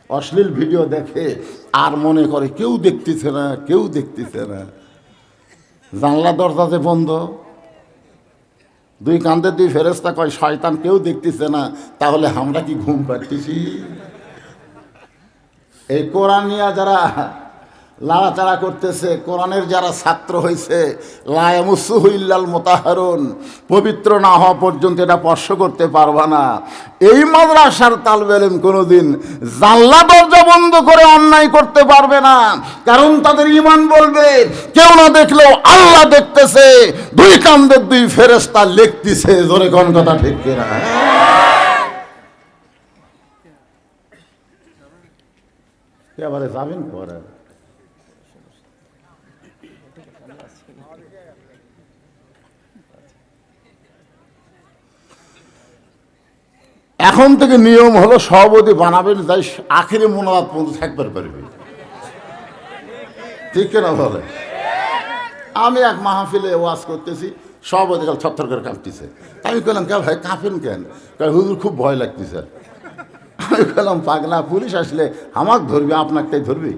অশ্লীল ভিডিও দেখে, আর মনে করে কেউ দেখতেছে না, কেউ দেখতেছে না। জানলা দরজা যে বন্ধ, দুই কান্দে দুই ফেরেশতা কয় শয়তান কেউ দেখতেছে না, তাহলে আমরা কি ঘুম পাচ্ছি? এই কোরআন নিয়ে যারা লাড়াচাড়া করতেছে, কোরআনের যারা ছাত্র হয়েছে, লা ইয়ামাসসুহু ইল্লাল মুতাহহারুন, পবিত্র না হওয়া পর্যন্ত এটা স্পর্শ করতে পারবা না। এই মাদ্রাসার তালেবে ইলম কোনোদিন জানলা দরজা বন্ধ করে অন্যায় করতে পারবে না, কারণ তাদের ঈমান বলবে কেউ না দেখলেও আল্লাহ দেখতেছে, দুই কান্দের দুই ফেরেশতা লিখতেছে। জোরে কোন কথা ঠিক কিনা? এবারে যাবেন পরে। এখন থেকে নিয়ম হলো সভাপতি বানাবেন, যাই আখেরি মোনাজাত পর্যন্ত থাকবার পারবে, ঠিক কিনা বলে? আমি এক মাহফিলে ওয়াজ করতেছি, সভাপতি কাল ছত্তর করে কাঁপতেছে। আমি বললাম কে ভাই কাঁপেন কেন? হুজুর খুব ভয় লাগতেছে। আমি বললাম পাগলা, পুলিশ আসলে আমাকে ধরবি, আপনাকেই ধরবি?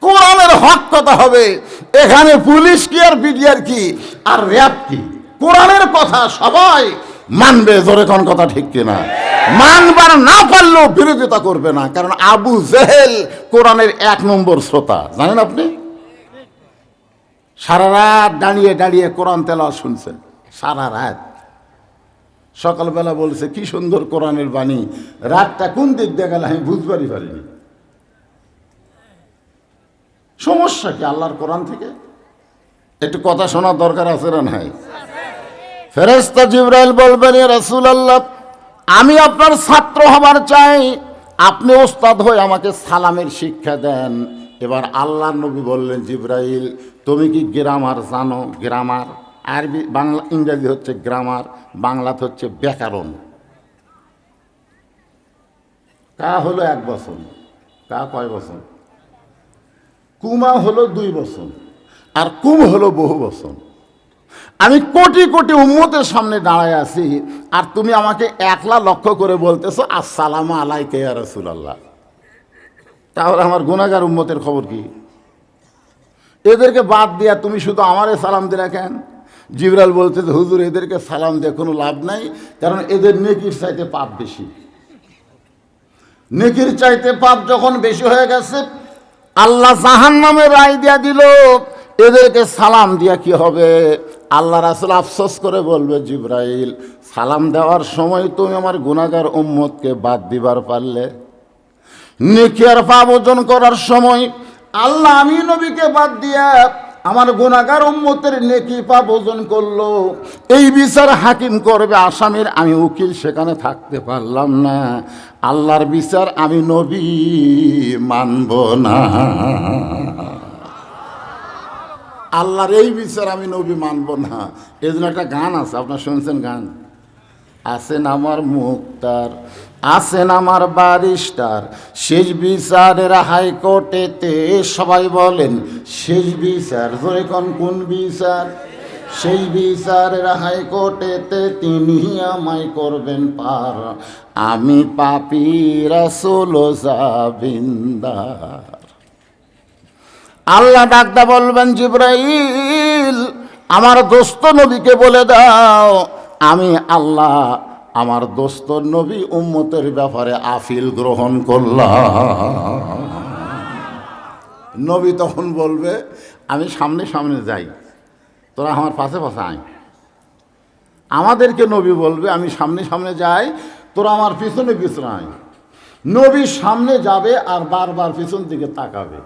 কোরআনের হক কথা হবে এখানে, পুলিশ কি আর বিডিআর কি আর র্যাব কি? কোরআনের কথা সবাই মানবে। জোরে কোন কথা ঠিক কিনা? মানবার না পারলেও বিরোধিতা করবে না, কারণ আবু জেহেল কোরআনের 1 নম্বর শ্রোতা, জানেন আপনি? সারা রাত দাঁড়িয়ে দাঁড়িয়ে কোরআন তেলাওয়াত শুনছেন, সারা রাত। সকালবেলা বলছে কি সুন্দর কোরআনের বাণী, রাতটা কোন দিক দিয়ে গেল আমি বুঝবারই পারিনি। সমস্যা কি আল্লাহর কোরআন থেকে? একটু কথা শোনার দরকার আছে না নাই? ফেরেশতা জিবরাইল বলবেন ইয়া রাসূলুল্লাহ, আমি আপনার ছাত্র হবার চাই, আপনি ওস্তাদ হয়ে আমাকে সালামের শিক্ষা দেন। এবার আল্লাহর নবী বললেন জিবরাইল, তুমি কি গ্রামার জানো? গ্রামার আরবি বাংলা ইংরেজি হচ্ছে গ্রামার, বাংলাতে হচ্ছে ব্যাকরণ। কা হলো 1 বছর, কা কয় বছর? কুমা হলো 2 বছর, আর কুম হলো বহু বছর। আমি কোটি কোটি উম্মতের সামনে দাঁড়ায় আছি, আর তুমি আমাকে একলা লক্ষ্য করে বলতেছো আসসালামু আলাইকা ইয়া রাসূলুল্লাহ। তাহলে আমার গুনাহগার উম্মতের খবর কি? এদেরকে বাদ দিয়া তুমি শুধু আমারে সালাম দিলা কেন? জিবরাইল বলতে যে হুজুর এদেরকে সালাম দিয়ে কোনো লাভ নাই, কারণ এদের নেকির চাইতে পাপ বেশি। নেকির চাইতে পাপ যখন বেশি হয়ে গেছে, আল্লাহ জাহান্নামে রায় দিয়া দিল, এদেরকে সালাম দিয়া কি হবে? আল্লাহ রাসূল আফসোস করে বলবে জিবরাইল, সালাম দেওয়ার সময় তুমি আমার গুনাহগার উম্মতকে বাদ দিবার পারলে, নেকি আর পাপ অর্জন করার সময় আল্লাহ আমি নবীকে বাদ দিয়া আমার গুনাহগার উম্মতের নেকি পাপ অর্জন করলো, এই বিচার হাকিম করবে আসামির, আমি উকিল সেখানে থাকতে পারলাম না। আল্লাহর বিচার আমি নবী মানব না, আল্লাহর এই বিচার আমি নবী মানব না। এই জন্য একটা গান আছে, আপনার শুনছেন গান? আছেন আমার মুক্তার, আছেন আমার ব্যারিস্টার, শেষ বিচারের হাইকোর্টেতে সবাই বলেন শেষ বিচার, জোরে কোন বিচার? সেই বিচারের হাইকোর্টেতে তিনি আমায় করবেন পার, আমি পাপী রাসূল জাবিন্দার। আল্লাহ ডাকদা বলবেন জিবরাইল আমার দোস্ত নবীকে বলে দাও আমি আল্লাহ আমার দোস্ত নবী উম্মতের ব্যাপারে আফিল গ্রহণ করলাম। নবী তখন বলবে আমি সামনে সামনে যাই, তোরা আমার পাশে পাশে আয়। আমাদেরকে নবী বলবে আমি সামনে সামনে যাই, তোরা আমার পিছনে পিছনে আয়। নবী সামনে যাবে আর বারবার পিছন দিকে তাকাবে।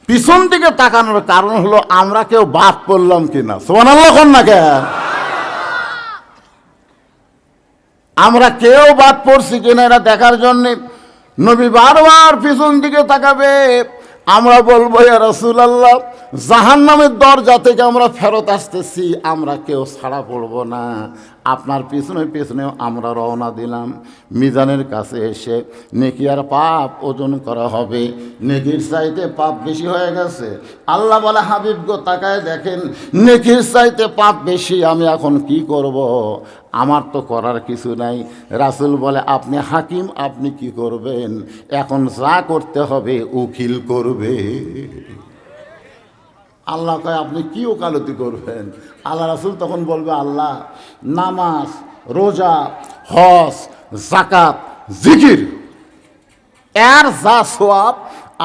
পিছন দিকে তাকানোর কারণ হলো আমরা কেউ বাদ পড়লাম কিনা, সুবহানাল্লাহ কোন না কেন? আমরা কেউ বাদ পড়ছি কিনা এটা দেখার জন্যে নবী বারবার পিছন দিকে তাকাবে। আমরা বলবো ইয়া রাসূলুল্লাহ জাহান্নামের দরজা থেকে আমরা ফেরত আসতেছি, আমরা কেউ ছাড়া পড়ব না, আপনার পিছনে পিছনে আমরা রওনা দিলাম। মিজানের কাছে এসে নেকি আর পাপ ওজন করা হবে, নেকির চাইতে পাপ বেশি হয়ে গেছে। আল্লাহ বলে হাবিব গো তাকায় দেখেন নেকির চাইতে পাপ বেশি, আমি এখন কি করব? আমার তো করার কিছু নাই। রাসূল বলে আপনি হাকিম, আপনি কি করবেন? এখন যা করতে হবে উকিল করবে। আল্লাহ কয় আপনি কি ওকালতি করবেন? আল্লাহ রাসূল তখন বলবে আল্লাহ নামাজ, রোজা, হজ, যাকাত, জিকির এর যা সওয়াব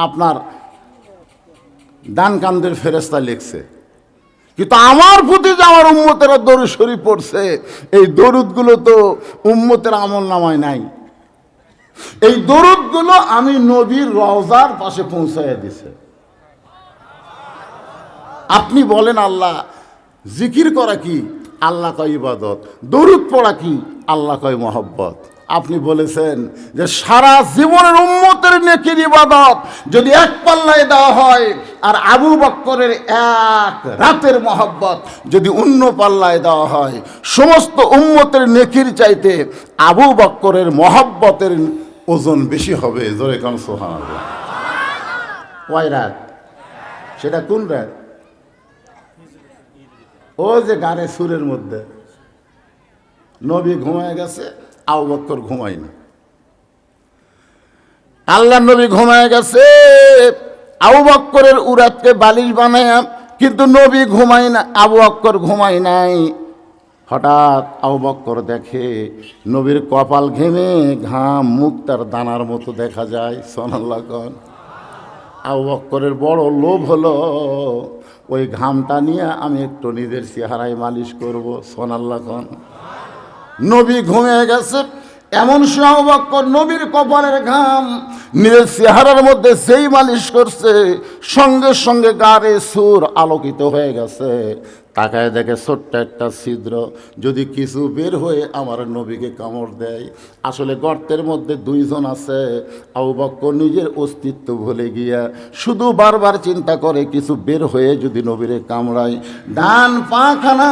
আপনার ডান কান্দের ফেরেশতা লিখছে, কিন্তু আমার প্রতি যে আমার উম্মতেরা দরুদ শরীফ পড়ছে এই দরুদগুলো তো উম্মতের আমল নামায় নাই। এই দরুদগুলো আমি নবীর রওজার পাশে পৌঁছাইয়া দিছে। আপনি বলেন আল্লাহ জিকির করা কি? আল্লাহ কয় ইবাদত। দরুদ পড়া কি? আল্লাহ কয় মহব্বত। আপনি বলেছেন যে সারা জীবনের উম্মতের নেকির ইবাদত যদি এক পাল্লায় দেওয়া হয় আর আবু বকরের এক রাতের মহব্বত যদি অন্য পাল্লায় দেওয়া হয়, সমস্ত উম্মতের নেকির চাইতে আবু বকরের মহব্বতের ওজন বেশি হবে। জোরে কোন সুবহানাল্লাহ। কয় রাত? সেটা কোন রাত? ও যে গানে সুরের মধ্যে নবী ঘুমায় গেছে, আবু বকর ঘুমায় না। আল্লাহ নবী ঘুমায় গেছে, আবু বকরের উরাতকে বালিশ বানায়, কিন্তু নবী ঘুমায় না, আবু বকর ঘুমায় নাই। হঠাৎ আবু বকর দেখে নবীর কপাল ঘেমে ঘাম মুখ তার দানার মতো দেখা যায়। সুবহানাল্লাহ কোন। আবু বকরের বড় লোভ হলো ওই ঘামটা নিয়ে আমি একটু নিজের চেহারায় মালিশ করব। সুবহানাল্লাহ কোন। নবী ঘুমিয়ে গেছে, এমন সময় আবু বকর নবীর কপালের ঘাম নিজের চেহারার মধ্যে যেই মালিশ করছে সঙ্গে সঙ্গে গারে সুর আলোকিত হয়ে গেছে। তাকায় দেখে ছোট্ট একটা ছিদ্র, যদি কিছু বের হয়ে আমার নবীকে কামড় দেয়। আসলে গর্তের মধ্যে দুইজন আছে। আবু বকর নিজের অস্তিত্ব ভুলে গিয়া শুধু বারবার চিন্তা করে কিছু বের হয়ে যদি নবীরে কামড়ায়। ডান পাখানা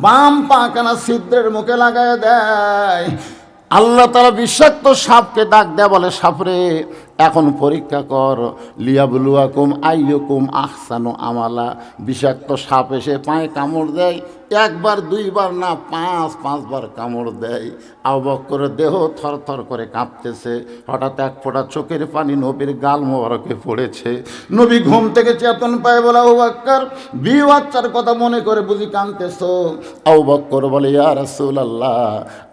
বাম পাখানা ছিদ্রের মুখে লাগায় দেয়। আল্লাহ তাআলা বিষাক্ত সাপকে ডাক দেয়া বলে সাপরে এখন পরীক্ষা কর, লিয়াবলুয়াকুম আইয়ুকুম আহসানু আমালা। বিষাক্ত সাপ এসে পায়ে কামড় দেয়, একবার দুইবার না পাঁচবার কামড় দেয়। আবু বকরের দেহ থরথর করে কাঁপতেছে। হঠাৎ এক ফোঁটা চোখের পানি নবীর গাল মোবারকে পড়েছে। নবী ঘুম থেকে চেতন পায় বলে আবু বকর বিয়ে বাচ্চার কথা মনে করে বুঝি কাঁদতেছ? আবু বকর বলে ইয়া রাসূলুল্লাহ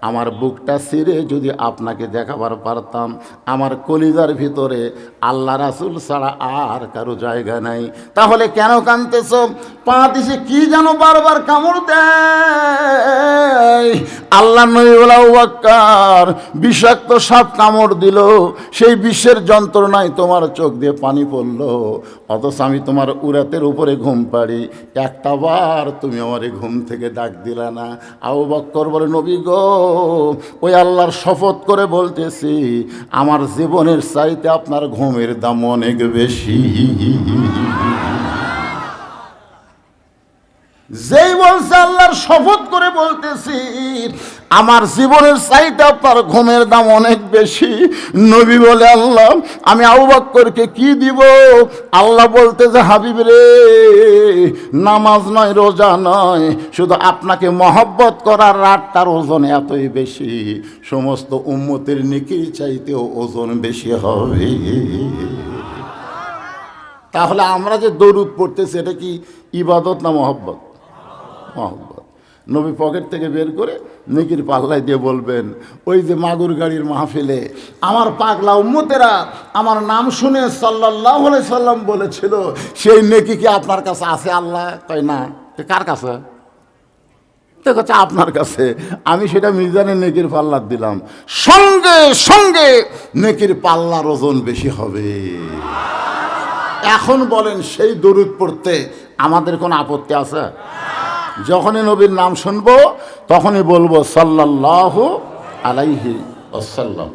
আমার বুকটা ছিঁড়ে যদি আপনাকে দেখাবার পারতাম, আমার কলিজার ভিতরে আল্লাহ রাসূল ছাড়া আর কারো জায়গা নাই। তাহলে কেন কাঁদতেছ? পা দিছে কি যেন বারবার কামড় দেয়। আল্লাহ নবী বলে আবু বকর বিষাক্ত সাপ কামড় দিল, সেই বিষের যন্ত্রণায় তোমার চোখ দিয়ে পানি পড়ল, অথচ আমি তোমার উরাতের উপরে ঘুম পাড়ি, একটা বার তুমি আমার ঘুম থেকে ডাক দিলা না। আবু বকর বলে নবী গো ওই আল্লাহর শপথ করে বলতেছি আমার জীবনের চাইতে আপনার ঘুমের দাম অনেক বেশি। যেই বলছে আল্লাহর শপথ করে বলতেছি, আমার জীবনের চাইতে আপনার ঘুমের দাম অনেক বেশি। নবী বলে, আল্লাহ আমি আবু বকরকে কি দিব? আল্লাহ বলতেছে, হাবিব রে, নামাজ নয়, রোজা নয়, শুধু আপনাকে মহব্বত করার রাতটার ওজন এতই বেশি, সমস্ত উম্মতের নেকির চাইতেও ওজন বেশি হবে। তাহলে আমরা যে দরুদ পড়তেছি, এটা কি ইবাদত না মহব্বত? মহব্বত। নবী পকেট থেকে বের করে নেকির পাল্লাই দিয়ে বলবেন, ওই যে মাগুর গাড়ির মাহফিলে আমার পাগলা উম্মতেরা আমার নাম শুনে সাল্লাল্লাহু আলাইহি সাল্লাম বলেছিল, সেই নেকি কি আপনার কাছে আছে? আল্লাহ কয় না। কার কাছে? তো কাছে আপনার কাছে। আমি সেটা মিজানের নেকির পাল্লা দিলাম, সঙ্গে সঙ্গে নেকির পাল্লার ওজন বেশি হবে। এখন বলেন, সেই দরুদ পড়তে আমাদের কোনো আপত্তি আছে? যখনই নবীর নাম শুনবো তখনই বলবো সাল্লাল্লাহু আলাইহি ওয়াসাল্লাম।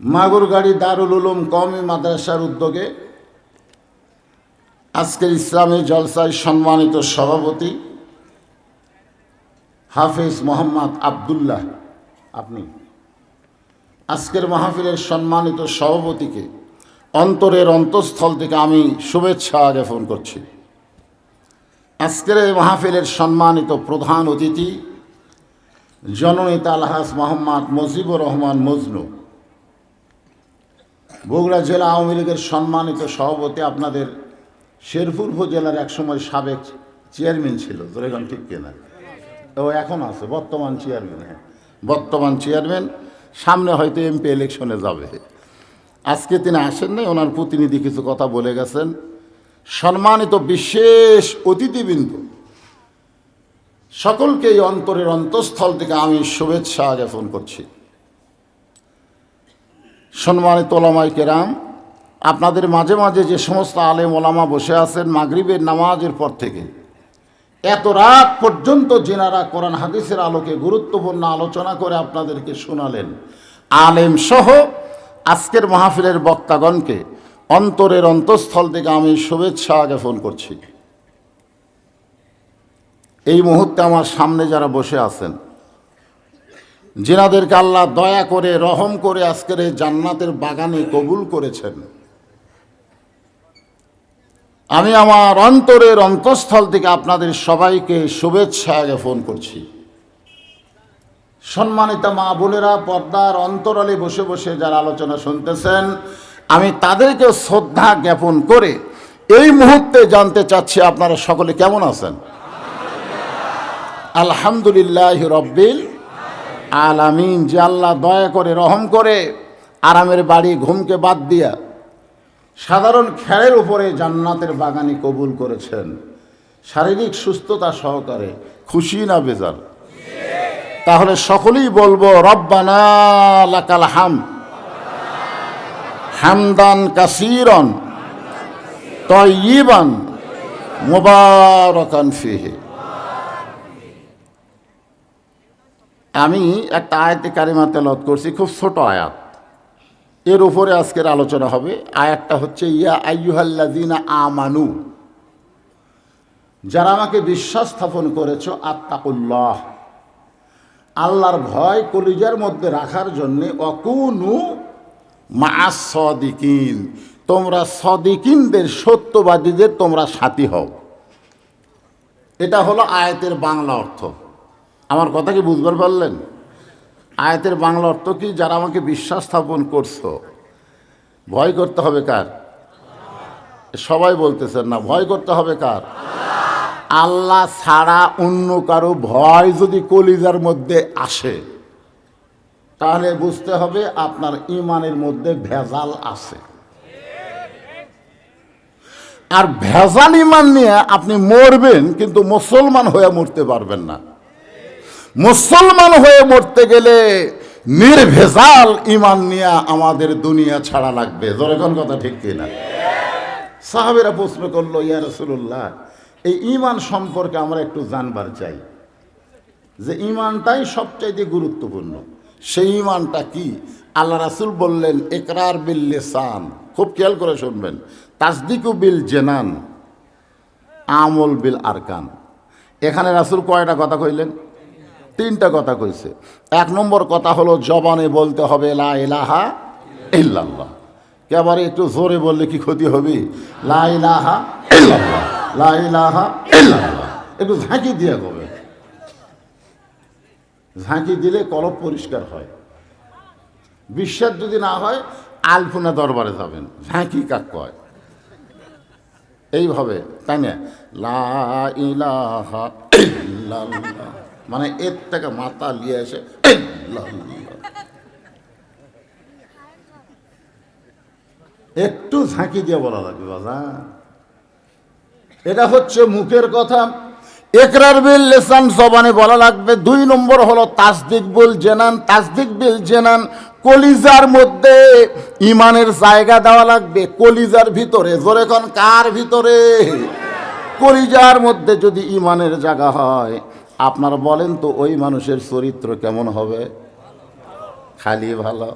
মাগুরগাড়ি দারুল উলুম কওমি মাদ্রাসার উদ্যোগে আজকের ইসলামী জলসায় সম্মানিত সভাপতি হাফেজ মোহাম্মদ আব্দুল্লাহ, আপনি আজকের মাহফিলের সম্মানিত সভাপতিকে অন্তরের অন্তঃস্থল থেকে আমি শুভেচ্ছা জ্ঞাপন করছি। আজকের এই মাহফিলের সম্মানিত প্রধান অতিথি জননেতা আলহাজ মোহাম্মদ মুজিবুর রহমান মজনু, বগুড়া জেলা আওয়ামী লীগের সম্মানিত সভাপতি, আপনাদের শেরপুর উপজেলার একসময় সাবেক চেয়ারম্যান ছিল, এখন ঠিক কিনা? ও এখন আছে, বর্তমান চেয়ারম্যান। হ্যাঁ, বর্তমান চেয়ারম্যান, সামনে হয়তো এমপি ইলেকশনে যাবে। আজকে তিনি আসেন নাই, ওনার প্রতিনিধি কিছু কথা বলে গেছেন। সম্মানিত বিশেষ অতিথিবৃন্দ, সকলকে এই অন্তরের অন্তঃস্থল থেকে আমি শুভেচ্ছা জ্ঞাপন করছি। সম্মানিত ওলামায়ে কেরাম, আপনাদের মাঝে মাঝে যে সমস্ত আলেম ওলামা বসে আছেন, মাগরিবের নামাজের পর থেকে এত রাত পর্যন্ত যেনারা কোরআন হাদিসের আলোকে গুরুত্বপূর্ণ আলোচনা করে আপনাদেরকে শোনালেন, আলেম সহ আজকের মাহফিলের বক্তাগণকে অন্তরের অন্তঃস্থল থেকে আমি শুভেচ্ছা জ্ঞাপন করছি। এই মুহূর্তে আমার সামনে যারা বসে আছেন, যিনাদেরকে আল্লাহ দয়া করে রহম করে আজকের এই জান্নাতের বাগানে কবুল করেছেন, আমি আমার অন্তরের অন্তঃস্থল থেকে আপনাদের সবাইকে শুভেচ্ছা জ্ঞাপন করছি। সম্মানিত মা বোনেরা, পর্দার অন্তরালে বসে বসে যারা আলোচনা শুনতেছেন, আমি তাদেরকে শ্রদ্ধা জ্ঞাপন করে এই মুহূর্তে জানতে চাচ্ছি, আপনারা সকলে কেমন আছেন? আলহামদুলিল্লাহ রব্বিল আলামিন। যে আল্লাহ দয়া করে রহম করে আরামের বাড়ি ঘুমকে বাদ দিয়া সাধারণ খেরের উপরে জান্নাতের বাগানে কবুল করেছেন, শারীরিক সুস্থতা সহকারে, খুশি না বেজার? তাহলে সকলেই বলবো, রব্বানা লাকাল হামদ হামদান কাসীরান তাইয়িবান মুবারাকান ফিহি। আমি একটা আয়াতে কারিমা তেলাওয়াত করছি, খুব ছোট আয়াত, এর উপরে আজকের আলোচনা হবে। আয়াতটা হচ্ছে, ইয়া আইয়ুহাল্লাযীনা আমানু, যারা আমাকে বিশ্বাস স্থাপন করেছো, আত্তাকুল্লাহ, আল্লাহর ভয় কলিজার মধ্যে রাখার জন্যে, অকুনু মাআস সাদিকিন, তোমরা সাদিকিনদের, সত্যবাদীদের তোমরা সাথী হও। এটা হলো আয়াতের বাংলা অর্থ। আমার কথা কি বুঝবার পারলেন? আয়াতের বাংলা অর্থ কি? যারা আমাকে বিশ্বাস স্থাপন করছো, ভয় করতে হবে কার? সবাই বলতেছেন না, ভয় করতে হবে কার? আল্লাহ ছাড়া অন্য কারো ভয় যদি কলিজার মধ্যে আসে, তাহলে বুঝতে হবে আপনার ঈমানের মধ্যে ভেজাল আছে। আর ভেজাল ঈমান নিয়ে আপনি মরবেন, কিন্তু মুসলমান হয়ে মরতে পারবেন না। মুসলমান হয়ে মরতে গেলে নির্ভেজাল ঈমান নিয়ে আমাদের দুনিয়া ছাড়া লাগবে। যখন কথা ঠিক কিনা? সাহাবেরা প্রশ্ন করলো, ইয়া রাসূলুল্লাহ, এই ঈমান সম্পর্কে আমরা একটু জানবার চাই, যে ঈমানটাই সবচাইতে গুরুত্বপূর্ণ। সেই ঈমানটা কি? আল্লাহ রাসূল বললেন, ইকরার বিল লিসান, খুব খেয়াল করে শুনবেন, তাসদিকু বিল জানান, আমল বিল আরকান। এখানে রাসূল কয়টা কথা কইলেন? তিনটা কথা কইছে। এক নম্বর কথা হলো জবানে বলতে হবে লা ইলাহা ইল্লাল্লাহ। একেবারে একটু জোরে বললে কি ক্ষতি হবে? লা ইলাহা ইল্লাল্লাহ, লা ইলাহা ইল্লাল্লাহ। একটু ঝাঁকি দিয়ে হবে, ঝাঁকি দিলে কলব পরিষ্কার হয়। বিশ্বাস যদি না হয় আলপনা দরবারে যাবেন, ঝাঁকি কাক কয় এইভাবে, তাই না? লা ইলাহা ইল্লাল্লাহ মানে এর থেকে মাথা নিয়ে এসে একটু ঝাঁকি দিয়ে বলা লাগবে বাজান। এটা হচ্ছে মুখের কথা, ইকরার বিল লিসান জবানে বলা লাগবে। দুই নম্বর হলো তাসদিক বিল জানান। তাসদিক বিল জানান কলিজার মধ্যে ইমানের জায়গা দেওয়া লাগবে, কলিজার ভিতরে। জোরে কোন কার ভিতরে? কলিজার মধ্যে যদি ইমানের জায়গা হয়, আপনারা বলেন তো ওই মানুষের চরিত্র কেমন হবে? খালি ভালো।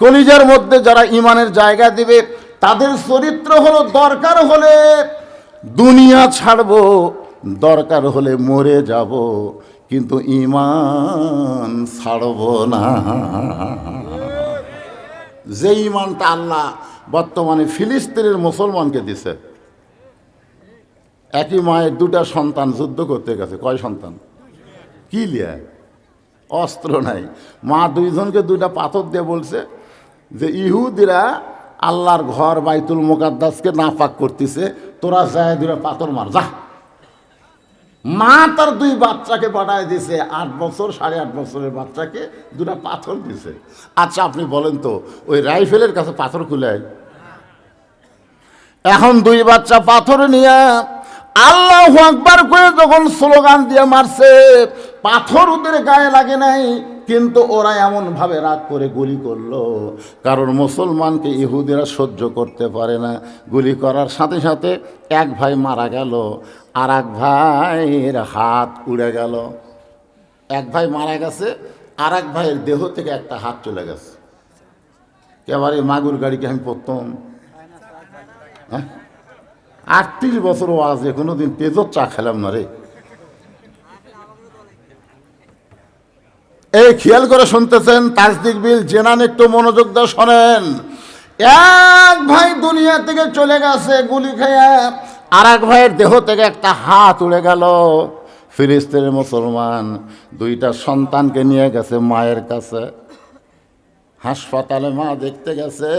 কলিজার মধ্যে যারা ইমানের জায়গা দিবে তাদের চরিত্র হলো দরকার হলে দুনিয়া ছাড়বো, দরকার হলে মরে যাব, কিন্তু ঈমান ছাড়ব না। যে ঈমানটা আল্লাহ বর্তমানে ফিলিস্তিনের মুসলমানকে দিছে। একই মায়ের দুটা সন্তান যুদ্ধ করতে গেছে। কয় সন্তান? কি লিয়া? অস্ত্র নাই। মা দুইজনকে দুইটা পাথর দিয়ে বলছে যে ইহুদিরা আল্লাহর ঘর বাইতুল মুকাদ্দাসকে নাপাক করতেছে, তোরা যায় দুটা পাথর মার যা। মা তার দুই বাচ্চাকে পাঠায় দিছে, 8 বছর 8.5 বছরের বাচ্চাকে দুটা পাথর দিছে। আচ্ছা আপনি বলেন তো ওই রাইফেলের কাছে পাথর খুলে, এখন দুই বাচ্চা পাথর নিয়ে আল্লাহু আকবার করে যখন স্লোগান দিয়ে মারছে, পাথর ওদের গায়ে লাগে নাই, কিন্তু ওরা এমন ভাবে রাগ করে গুলি করলো, কারণ মুসলমানকে ইহুদিরা সহ্য করতে পারে না। গুলি করার সাথে সাথে এক ভাই মারা গেল, আর এক ভাইয়ের হাত উড়ে গেল। এক ভাই মারা গেছে, আর এক ভাইয়ের দেহ থেকে একটা হাত চলে গেছে। এবারে মাগুর গাড়িকে আমি প্রথম 38 বছর ওয়াজে কোনোদিন তেজর চা খেলাম না রে। এই খেয়াল করে শুনতেছেন তাসদিক বিল জেনান, একটু মনোযোগ দিয়ে শোনেন। এক ভাই দুনিয়া থেকে চলে গেছে গুলি খেয়ে, আর এক ভাইয়ের দেহ থেকে একটা হাত উড়ে গেল। ফিলিস্তিনের মুসলমান দুইটা সন্তানকে নিয়ে গেছে মায়ের কাছে। হাসপাতালে মা দেখতে গেছে,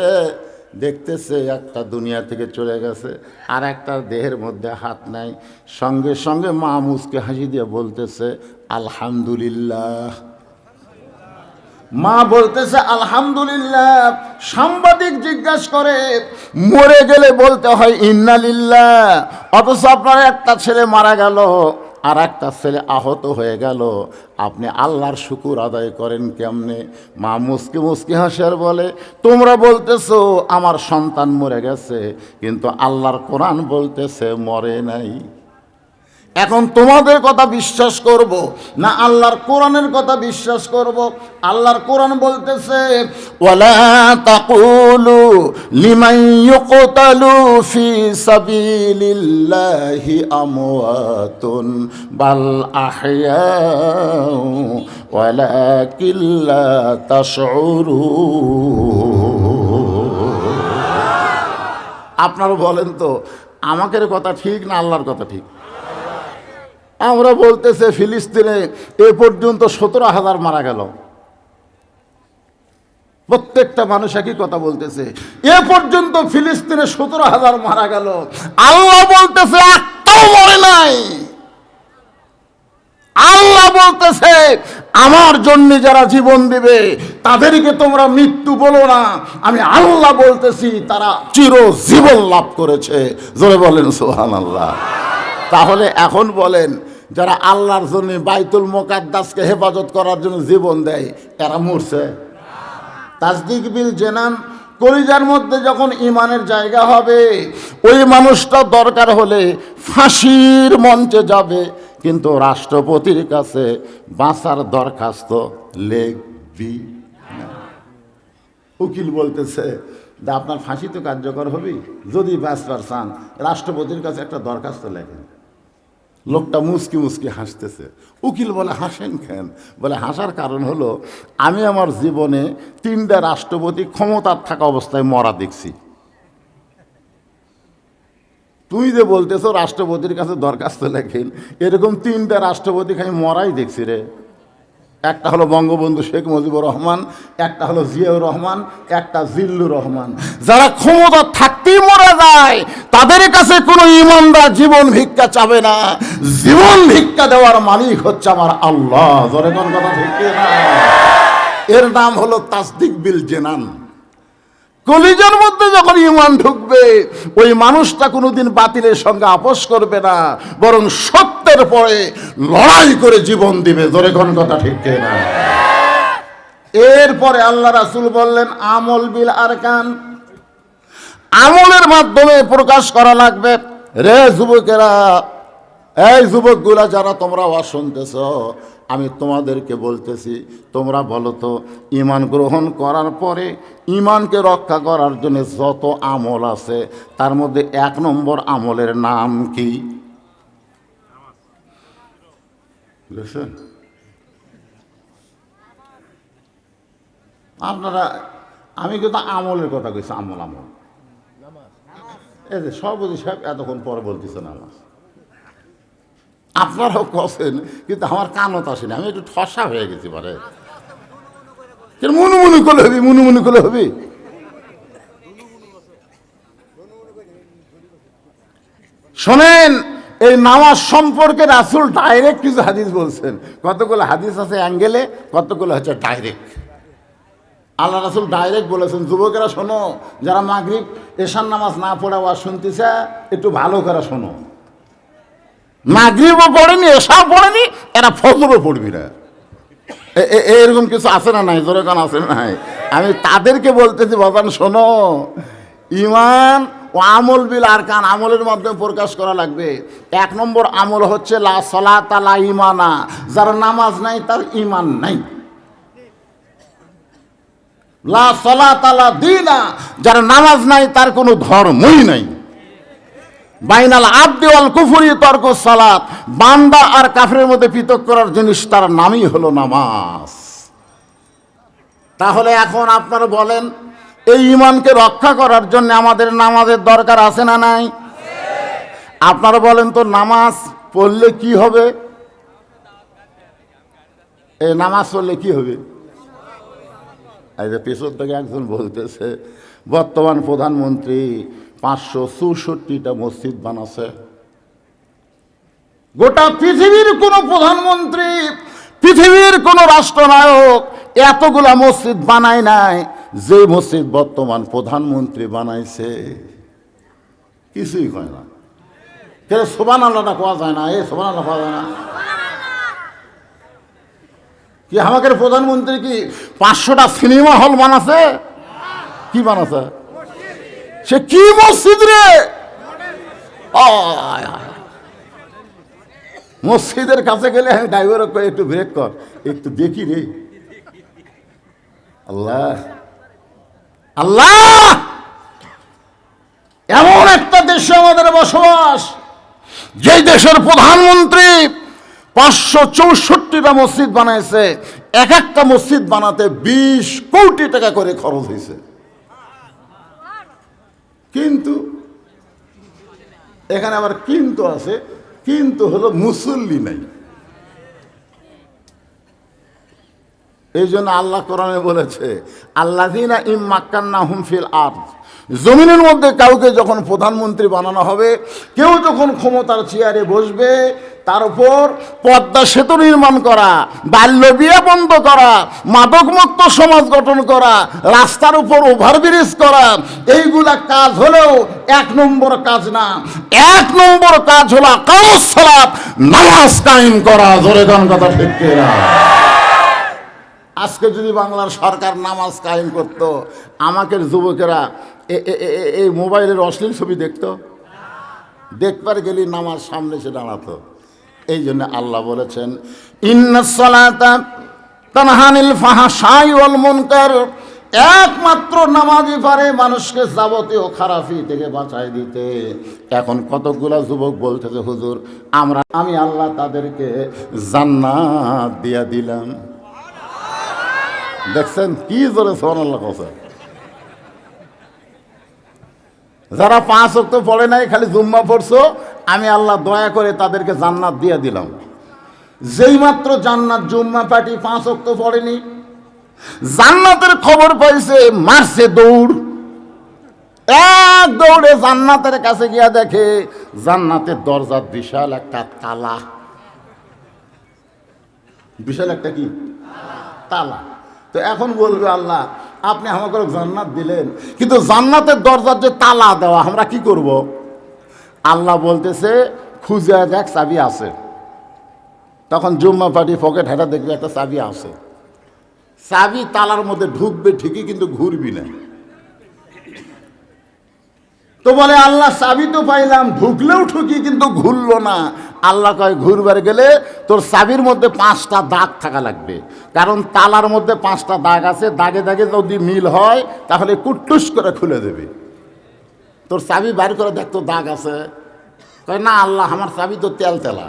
দেখতেছে একটা দুনিয়া থেকে চলে গেছে, আর একটা দেহের মধ্যে হাত নাই। সঙ্গে সঙ্গে মা মুচকে হাসি দিয়ে বলতেছে আলহামদুলিল্লাহ। মা বলতেছে আলহামদুলিল্লাহ। সাংবাদিক জিজ্ঞাসা করে মরে গেলে বলতে হয় ইন্না লিল্লাহ, অথচ আপনার একটা ছেলে মারা গেল আর একটা ছেলে আহত হয়ে গেল, আপনি আল্লাহর শুকুর আদায় করেন কেমনে? মা মুসকি মুসকি হাসিয়ার বলে তোমরা বলতেছো আমার সন্তান মরে গেছে, কিন্তু আল্লাহর কোরআন বলতেছে মরে নাই। এখন তোমাদের কথা বিশ্বাস করব না আল্লাহর কোরআনের কথা বিশ্বাস করব? আল্লাহর কোরআন বলতেছে ওয়ালা তাকুলু লিমান ইউকতালু ফি সাবিলিল্লাহি আমওয়াতুন বাল আহইয়াউ ওয়ালাকিন লা তাশউরুন। আপনারা বলেন তো আমাদের কথা ঠিক না আল্লাহর কথা ঠিক? আমরা বলতেছে ফিলিস্তিনে এ পর্যন্ত 17,000 মারা গেল। প্রত্যেকটা মানুষ একই কথা বলতেছে, এ পর্যন্ত ফিলিস্তিনে 17,000 মারা গেল। আল্লাহ বলতেছে একটাও মরে নাই। আল্লাহ বলতেছে আমার জন্য যারা জীবন দিবে তাদেরকে তোমরা মৃত্যু বলো না, আমি আল্লাহ বলতেছি তারা চিরজীবন লাভ করেছে। জোরে বলেন সুবহানাল্লাহ। তাহলে এখন বলেন যারা আল্লাহর জন্য বাইতুল মুকাদ্দাসকে হেফাজত করার জন্য জীবন দেয় এরা মরছে? তাসদিক বিল জেনান, কলিজার মধ্যে যখন ইমানের জায়গা হবে ওই মানুষটা দরকার হলে ফাঁসির মঞ্চে যাবে, কিন্তু রাষ্ট্রপতির কাছে বাঁচার দরখাস্ত লিখবি না। উকিল বলতেছে দা আপনার ফাঁসি তো কার্যকর হবে, যদি বাঁচবার চান রাষ্ট্রপতির কাছে একটা দরখাস্ত লেখেন। লোকটা মুচকি মুচকি হাসতেছে। উকিল বলে, হাসেন কেন? বলে, হাসার কারণ হলো আমি আমার জীবনে 3টা রাষ্ট্রপতি ক্ষমতার থাকা অবস্থায় মরা দেখছি। তুই যে বলতেছো রাষ্ট্রপতির কাছে দরখাস্ত লেখেন, এরকম 3টা রাষ্ট্রপতি আমি মরাই দেখছি রে। একটা হলো বঙ্গবন্ধু শেখ মুজিবুর রহমান, একটা হলো জিয়াউর রহমান, একটা জিল্লুর রহমান। যারা ক্ষমতা থাকতেই মরে যায় তাদের কাছে কোনো ইমানদার জীবন ভিক্ষা চাবে না। জীবন ভিক্ষা দেওয়ার মালিক হচ্ছে আমার আল্লাহ। জোরে কোন কথা ঠিক না? এর নাম হলো তাসদিক বিল জেনান। কলিজার মধ্যে যখন ঈমান ঢুকবে ওই মানুষটা কোনোদিন বাতিলের সঙ্গে আপোষ করবে না, বরং সত্যের পরে লড়াই করে জীবন দিবে। জোরে কোন কথা ঠিক না? এরপরে আল্লাহ রাসূল বললেন, আমল বিল আরকান, আমলের মাধ্যমে প্রকাশ করা লাগবে। রে যুবকেরা, এই যুবকগুলা যারা তোমরা ওয়াজ শুনতেছ, আমি তোমাদেরকে বলতেছি, তোমরা বলো তো, ঈমান গ্রহণ করার পরে ঈমানকে রক্ষা করার জন্য যত আমল আছে তার মধ্যে 1 নম্বর আমলের নাম কি? বুঝছেন? আপনারা, আমি কিন্তু আমলের কথা কইছি, আমল আমল। এই যে সভাপতি সাহেব এতক্ষণ পরে বলতেছে নামাজ, আপনারাও কছেন, কিন্তু আমার কানত আসেনি, আমি একটু ঠসা হয়ে গেছি। পারে মুনুমুনু করলে হবি, মুনুমুনু করলে হবি। শোনেন, এই নামাজ সম্পর্কে রাসূল ডাইরেক্ট কিছু হাদিস বলছেন। কতগুলো হাদিস আছে অ্যাঙ্গেলে, কতগুলো হচ্ছে ডাইরেক্ট। আল্লাহ রাসূল ডাইরেক্ট বলেছেন, যুবকেরা শোনো, যারা মাগরিব এশার নামাজ না পড়া ওয়াজ শুনতেছে একটু ভালো করে শোনো। মাগরিবও পড়েনি, এশাও পড়েনি, এরা ফজরও পড়বি না। এরকম কিছু আছে না নাই? জোরে কান আছে না নাই? আমি তাদেরকে বলতেছি, বাবান শোনো, ঈমান ও আমল বিল আরকান, আমলের মাধ্যমে প্রকাশ করা লাগবে। 1 নম্বর আমল হচ্ছে লা সালাতা লা ঈমানা, যার নামাজ নাই তার ঈমান নাই। লা সালাতা লা দীনা, যার নামাজ নাই তার কোনো ধর্মই নাই। বাইনাল আবদি ওয়াল কুফরি তরকুস সালাত, বান্দা আর কাফেরের মধ্যে পৃথক করার জিনিস তার নামই হলো নামাজ। তাহলে এখন আপনারা বলেন, এই ঈমানকে রক্ষা করার জন্য আমাদের নামাজের দরকার আছে না নাই? আপনারা বলেন তো, নামাজ পড়লে কি হবে? এই নামাজ পড়লে কি হবে? এই যে পেছন থেকে একজন বলতেছে, বর্তমান প্রধানমন্ত্রী 564টা মসজিদ বানাচ্ছে। গোটা পৃথিবীর কোন প্রধানমন্ত্রী, পৃথিবীর কোন রাষ্ট্রনায়ক এতগুলা মসজিদ বানায় নাই যে মসজিদ বর্তমান প্রধানমন্ত্রী বানাইছে। কিছুই হয় না। কেন সুবহানাল্লাহটা কোয়া যায় না? এই সুবহানাল্লাহ কোয়া যায় না? কি আমাদের প্রধানমন্ত্রী কি 500টা সিনেমা হল বানাছে? কি বানাছে? সে কি মসজিদ রে? মসজিদের কাছে গেলে আমি ড্রাইভার করে, একটু ব্রেক কর, একটু দেখি রে। আল্লাহ আল্লাহ, এমন একটা দেশে আমাদের বসবাস, যে দেশের প্রধানমন্ত্রী 564টা মসজিদ বানাইছে। এক একটা মসজিদ বানাতে 20 কোটি টাকা করে খরচ হয়েছে। কিন্তু এখানে আবার কিন্তু আছে, কিন্তু হলো মুসল্লি নাই। এই জন্য আল্লাহ কোরআনে বলেছে, আল্লাযীনা ইম্মাক্কান্নাহুম ফিল আরদ, জমিনের মধ্যে কাউকে যখন প্রধানমন্ত্রী বানানো হবে, কেউ যখন ক্ষমতার চেয়ারে বসবে, তার উপর পদ্মা সেতু নির্মাণ করা, বাল্য বিয়ে বন্ধ করা, মাদকমুক্ত সমাজ গঠন করা, রাস্তার উপর ওভারব্রিজ করা, এইগুলা কাজ হলেও 1 নম্বর কাজ না। 1 নম্বর কাজ হলো ইকামুস সালাত, নামাজ কায়েম করা। জোরে কোন কথা ঠিক কিনা? আজকে যদি বাংলার সরকার নামাজ কায়েম করতো, আমাকে যুবকেরা এই মোবাইলের অশ্লীল ছবি দেখতো, দেখবার গেলে নামাজ সামনে এসে দাঁড়াতো। এই জন্য আল্লাহ বলেছেন, ইন্নাস সালাতা তানহা আনিল ফাহশাই ওয়াল মুনকার, একমাত্র নামাজই পারে মানুষকে যাবতীয় খারাপি থেকে বাঁচায় দিতে। এখন কতগুলা যুবক বলতেছে, হুজুর আমি আল্লাহ তাদেরকে জান্নাত দিয়া দিলাম। দেখছেন কি জোরে সুবহানাল্লাহ কথা। যারা 5 ওয়াক্ত পড়ে নাই, খালি জুম্মা পড়ছো, আমি আল্লাহ দয়া করে তাদেরকে জান্নাত দিয়ে দিলাম। যেই মাত্র জান্নাত, জুম্মা পার্টি 5 ওয়াক্ত পড়েনি, জান্নাতের খবর পাইছে, মারছে দৌড়, এক দৌড়ে জান্নাতের কাছে গিয়া দেখে জান্নাতের দরজার বিশাল একটা তালা। বিশাল একটা কি তালা। তো এখন বলবে, আল্লাহ আপনি আমাকে জান্নাত দিলেন, কিন্তু জান্নাতের দরজার যে তালা দেওয়া, আমরা কি করব? আল্লাহ বলতেছে, খুঁজে দেখ চাবি আছে। তখন জুম্মা পার্টি পকেট হাঁটা দেখবে একটা চাবি আছে। চাবি তালার মধ্যে ঢুকবে ঠিকই, কিন্তু ঘুরবি না। তো বলে, আল্লাহ চাবি তো পাইলাম, ঢুকলেও ঠুকি, কিন্তু ঘুরলো না। আল্লাহ কয়, ঘুরবার গেলে তোর চাবির মধ্যে 5টা দাগ থাকা লাগবে, কারণ তালার মধ্যে 5টা দাগ আছে। দাগে দাগে যদি মিল হয় তাহলে কুট্টুস করে খুলে দেবে। তোর চাবি বাইর করে দেখ, তোর দাগ আছে। কয়, না আল্লাহ, আমার চাবি তো তেল তেলা।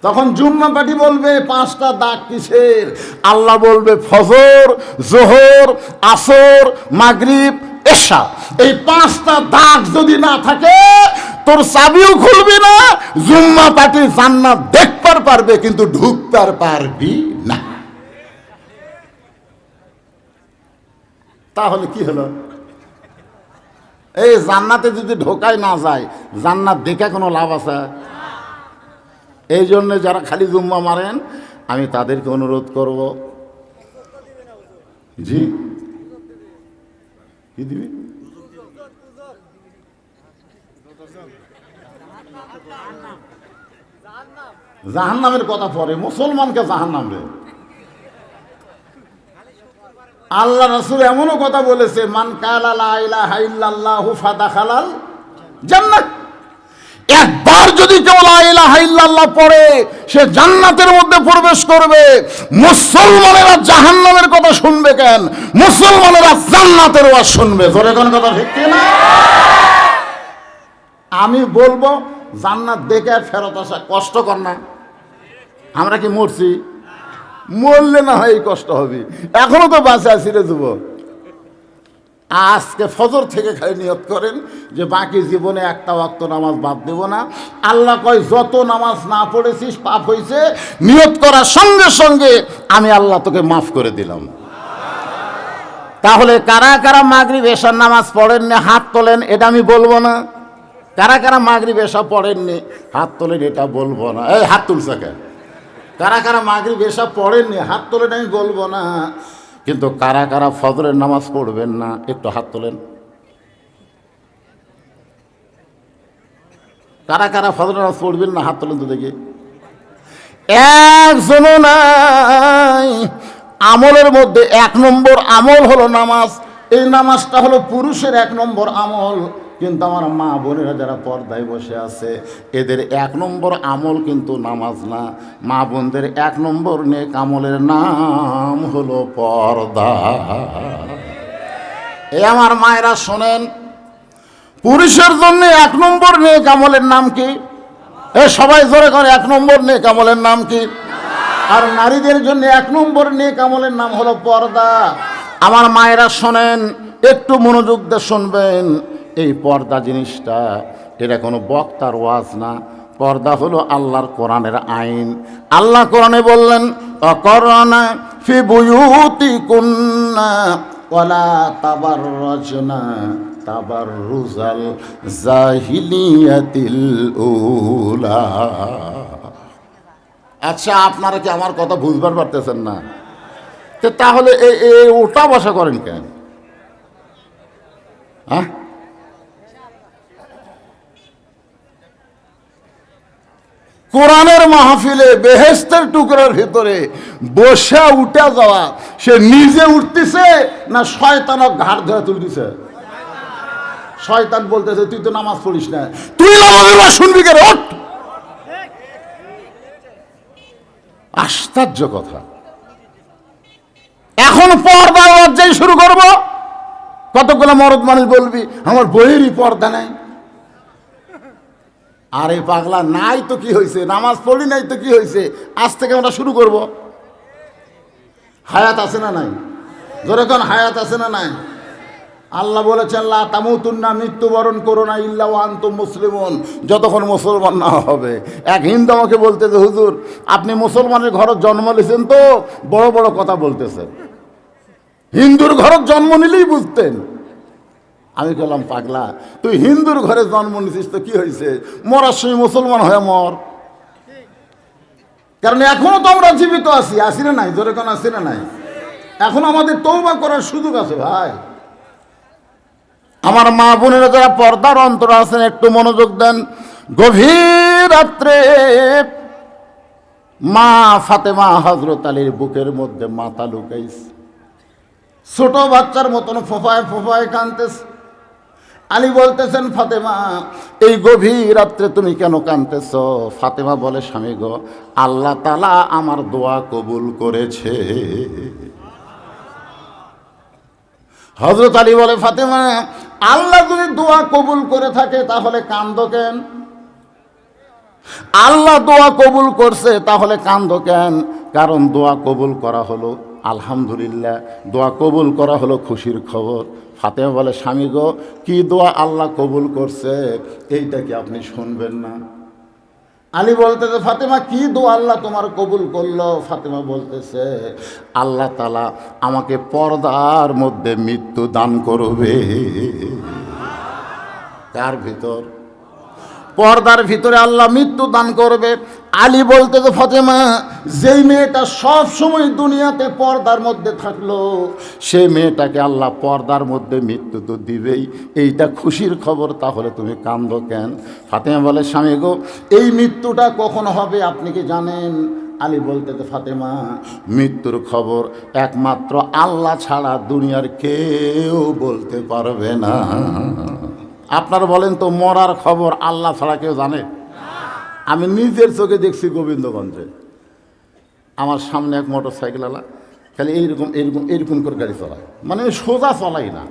তখন জুম্মা পার্টি বলবে, 5টা দাগ কিসের? আল্লাহ বলবে, ফজর, জোহর, আসর, মাগরিব, এশা। এই 5টা দাগ যদি না থাকে তোর চাবিও খুলবি না, জুম্মা পার্টি জান্নাত দেখবার পারবে, কিন্তু ঢুকবার পারবি না। তাহলে কি হলো? এই জান্নাতে যদি ঢোকাই না যায়, জান্নাত দেখে কোনো লাভ আছে? এই জন্য যারা খালি জুম্মা মারেন, আমি তাদেরকে অনুরোধ করব, জি কি দিবি? জাহান্নামের কথা পরে, মুসলমানকে জাহান্নাম রে। আল্লাহ রাসূল এমনও কথা বলেছে, মান কালা লা ইলাহা ইল্লাল্লাহু ফাদাখালাল জান্নাত। একবার যদি কেউ লা ইলাহা ইল্লাল্লাহ পড়ে, সে জান্নাতের মধ্যে প্রবেশ করবে। মুসলমানেরা জাহান্নামের কথা শুনবে কেন? মুসলমানেরা জান্নাতের ওয়াজ শুনবে। জোরে কোন কথা ঠিক না? আমি বলবো, জান্নাত দেখে আর ফেরত আসা কষ্টকর না। আমরা কি মরছি? মরলে না হয় এই কষ্ট হবে, এখনো তো বাঁচে আছি রে যুবক। আজকে ফজর থেকে খালি নিয়ত করেন যে বাকি জীবনে একটা ওয়াক্ত নামাজ বাদ দেব না। আল্লাহ কয়, যত নামাজ না পড়েছিস পাপ হয়েছে, নিয়ত করার সঙ্গে সঙ্গে আমি আল্লাহ তোকে মাফ করে দিলাম। তাহলে কারা কারা মাগরিব এশার নামাজ পড়েননি হাত তোলেন, এটা আমি বলবো না। কারা কারা মাগরিব এশা পড়েননি হাত তোলেন, এটা বলবো না। এই হাত তুলছে কে? কারা কারা মাগরিব এশা পড়েননি হাত তোলেন, আমি বলবো না। কিন্তু কারা কারা ফজরের নামাজ পড়বেন না একটু হাত তোলেন। কারা কারা ফজরের নামাজ পড়বেন না হাত তোলেন তো দেখি। একজনও নাই। আমলের মধ্যে 1 নম্বর আমল হলো নামাজ। এই নামাজটা হলো পুরুষের 1 নম্বর আমল, কিন্তু আমার মা বোনেরা যারা পর্দায় বসে আছে, এদের 1 নম্বর আমল কিন্তু নামাজ না। মা বোনদের 1 নম্বর নেক আমলের নাম হলো পর্দা। এ আমার মায়েরা শোনেন, পুরুষের জন্য 1 নম্বর নেক আমলের নাম কি? এ সবাই জোরে করে, 1 নম্বর নেক আমলের নাম কি? আর নারীদের জন্য 1 নম্বর নেক আমলের নাম হলো পর্দা। আমার মায়েরা শোনেন, একটু মনোযোগ দিয়ে শুনবেন। এই পর্দা জিনিসটা, এটা কোনো বক্তার ওয়াজ না। পর্দা হলো আল্লাহর কোরআনের আইন। আল্লাহ কোরআনে বললেন, অকরনা ফি বুয়ুতিকুন্না ওয়ালা তাবাররাজনা তাবাররুজাল জাহিলিয়াতিল উলা। আচ্ছা, আপনারা কি আমার কথা বুঝবার পারতেছেন না? তাহলে এই ওটা বসা করেন কেন? হ্যাঁ, কোরআনের মাহফিলে বেহেশতের টুকরার ভিতরে বসে উঠে যাওয়া, সে নিজে উঠতেছে না শয়তানক ঘাড় ধরে তুলতেছে? শয়তান বলতেছে, তুই তো নামাজ পড়িস না, তুই নামাজের ওয়াজ শুনবি কে? ওঠ। আশ্চর্য কথা। এখন যখন পর্দার লজ্জাই শুরু করব, কতগুলো মরদ মানুষ বলবি আমার বইয়েরই পর্দা নাই। আরে পাগলা, নাই তো কি হয়েছে, নামাজ পড়ি নাই তো কি হয়েছে, আজ থেকে আমরা শুরু করব। হায়াত আছে না নাই? যখন হায়াত আছে না নাই? আল্লাহ বলেছেন লা তামুতুন্না, মৃত্যুবরণ করো না ইল্লা ওয়া আনতুম মুসলিমুন, যতক্ষণ মুসলমান না হবে। এক হিন্দু আমাকে বলতেছে, হুজুর আপনি মুসলমানের ঘরে জন্ম নিয়েছেন তো বড় বড় কথা বলতেছেন, হিন্দুর ঘরে জন্ম নিলেই বুঝতেন। আমি বললাম পাগলা, তুই হিন্দুর ঘরে জন্ম নিছিস তো কি হয়েছে, মরার সময় মুসলমান হয়ে মর। কারণ এখনো তো আমরা জীবিত আছি, আসি না নাই? জোরে কোন আসি না নাই? এখন আমাদের তওবা করার সুযোগ আছে ভাই। আমার মা বোনেরা যারা পর্দার অন্তর আছেন একটু মনোযোগ দেন। গভীর রাত্রে মা ফাতেমা হযরত আলীর বুকের মধ্যে মাথা লুকাইছে, ছোট বাচ্চার মতন ফোফায় ফোফায় কাঁদতেছে। আলী বলতেছেন, ফাতেমা এই গভীর রাত্রে তুমি কেন কাঁদতেছ? ফাতেমা বলে, স্বামী গো, আল্লাহ তাআলা আমার দোয়া কবুল করেছে। হযরত আলী বলে, ফাতেমা আল্লাহ যদি দোয়া কবুল করে থাকে তাহলে কান্দো কেন? আল্লাহ দোয়া কবুল করছে তাহলে কান্দো কেন? কারণ দোয়া কবুল করা হলো আলহামদুলিল্লাহ, দোয়া কবুল করা হলো খুশির খবর। ফাতেমা বলে, স্বামী গো, কি দোয়া আল্লাহ কবুল করছে এইটা কি আপনি শুনবেন না? আলী বলতেছে, ফাতেমা কি দোয়া আল্লাহ তোমার কবুল করলো? ফাতেমা বলতেছে, আল্লাহ তাআলা আমাকে পর্দার মধ্যে মৃত্যু দান করবে। তার ভিতর পর্দার ভিতরে আল্লাহ মৃত্যু দান করবে। আলী বলতেছে, ফাতেমা যেই মেয়েটা সব সময় দুনিয়াতে পর্দার মধ্যে থাকলো সেই মেয়েটাকে আল্লাহ পর্দার মধ্যে মৃত্যু তো দিবেই, এইটা খুশির খবর, তাহলে তুমি কান্দো কেন? ফাতেমা বলে, স্বামী গো, এই মৃত্যুটা কখন হবে আপনি কি জানেন? আলী বলতেছে, ফাতেমা মৃত্যুর খবর একমাত্র আল্লাহ ছাড়া দুনিয়ার কেউ বলতে পারবে না। আপনারা বলেন তো, মরার খবর আল্লাহ ছাড়া কেউ জানে? আমি নিজের চোখে দেখছি গোবিন্দগঞ্জে, আমার সামনে এক মোটর সাইকেলওয়ালা খালি এইরকম এইরকম এইরকম করে গাড়ি চালায়, মানে আমি সোজা চলাই না,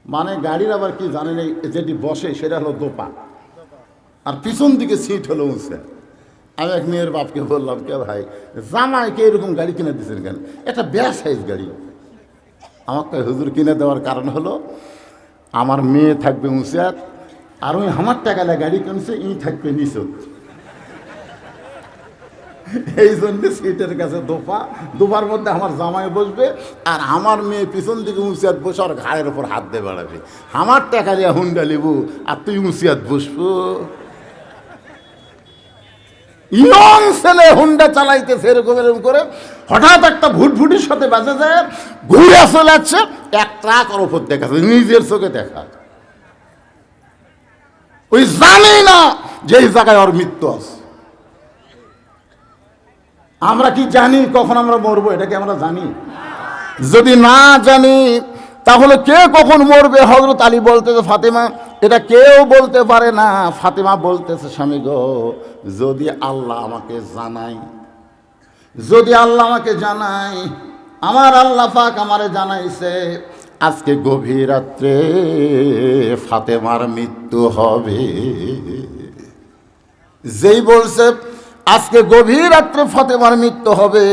মানে গাড়ির আবার কি জানেন, যেটি বসে সেটা হলো দোপা, আর পিছন দিকে সিট হলো উঁচে। আমি এক মেয়ের বাপকে বললাম, কে ভাই জামাইকে এরকম গাড়ি কিনে দিয়েছেন কেন? একটা বেয়া সাইজ গাড়ি। আমাকে হুজুর কিনে দেওয়ার কারণ হলো আমার মেয়ে থাকবে উঁচাত, আর ওই আমার টাকালে গাড়ি কিনছে ই থাকবে নিচত, এই জন্য সিটের কাছে দোপা, দোপার মধ্যে আমার জামাই বসবে আর আমার মেয়ে পিছন দিকে উঁচিয়াত বসে আর ঘাড়ের ওপর হাত দিয়ে বেড়াবে। আমার টাকা নিয়ে হুন্ডা লিবু আর তুই উঁচিয়াত বসবো। ইয়ং ছেলে হুন্ডা চালাইতেছে এরকম এরকম করে, হঠাৎ একটা ভুটভুটির সাথে বাজে যায়, ঘুরে চলে যাচ্ছে, এক ট্রাক ওর ওপর দেখা যায়, নিজের চোখে দেখা। ওই জানি না যে এই জায়গায় ওর মৃত্যু আছে। আমরা কি জানি কখন আমরা মরবো? এটা কি আমরা জানি? যদি না জানি তাহলে কে কখন মরবে? হযরত আলী বলতেছে, ফাতেমা এটা কেউ বলতে পারে না। ফাতেমা বলতেছে, স্বামী গো, যদি আল্লাহ আমাকে জানাই, যদি আল্লাহ আমাকে জানাই, আমার আল্লাহ পাক আমারে জানাইছে আজকে গভীর রাত্রে ফাতেমার মৃত্যু হবে। যেই বলছে আজকে গভীর রাত্রে ফাতেমার মৃত্যু হবে,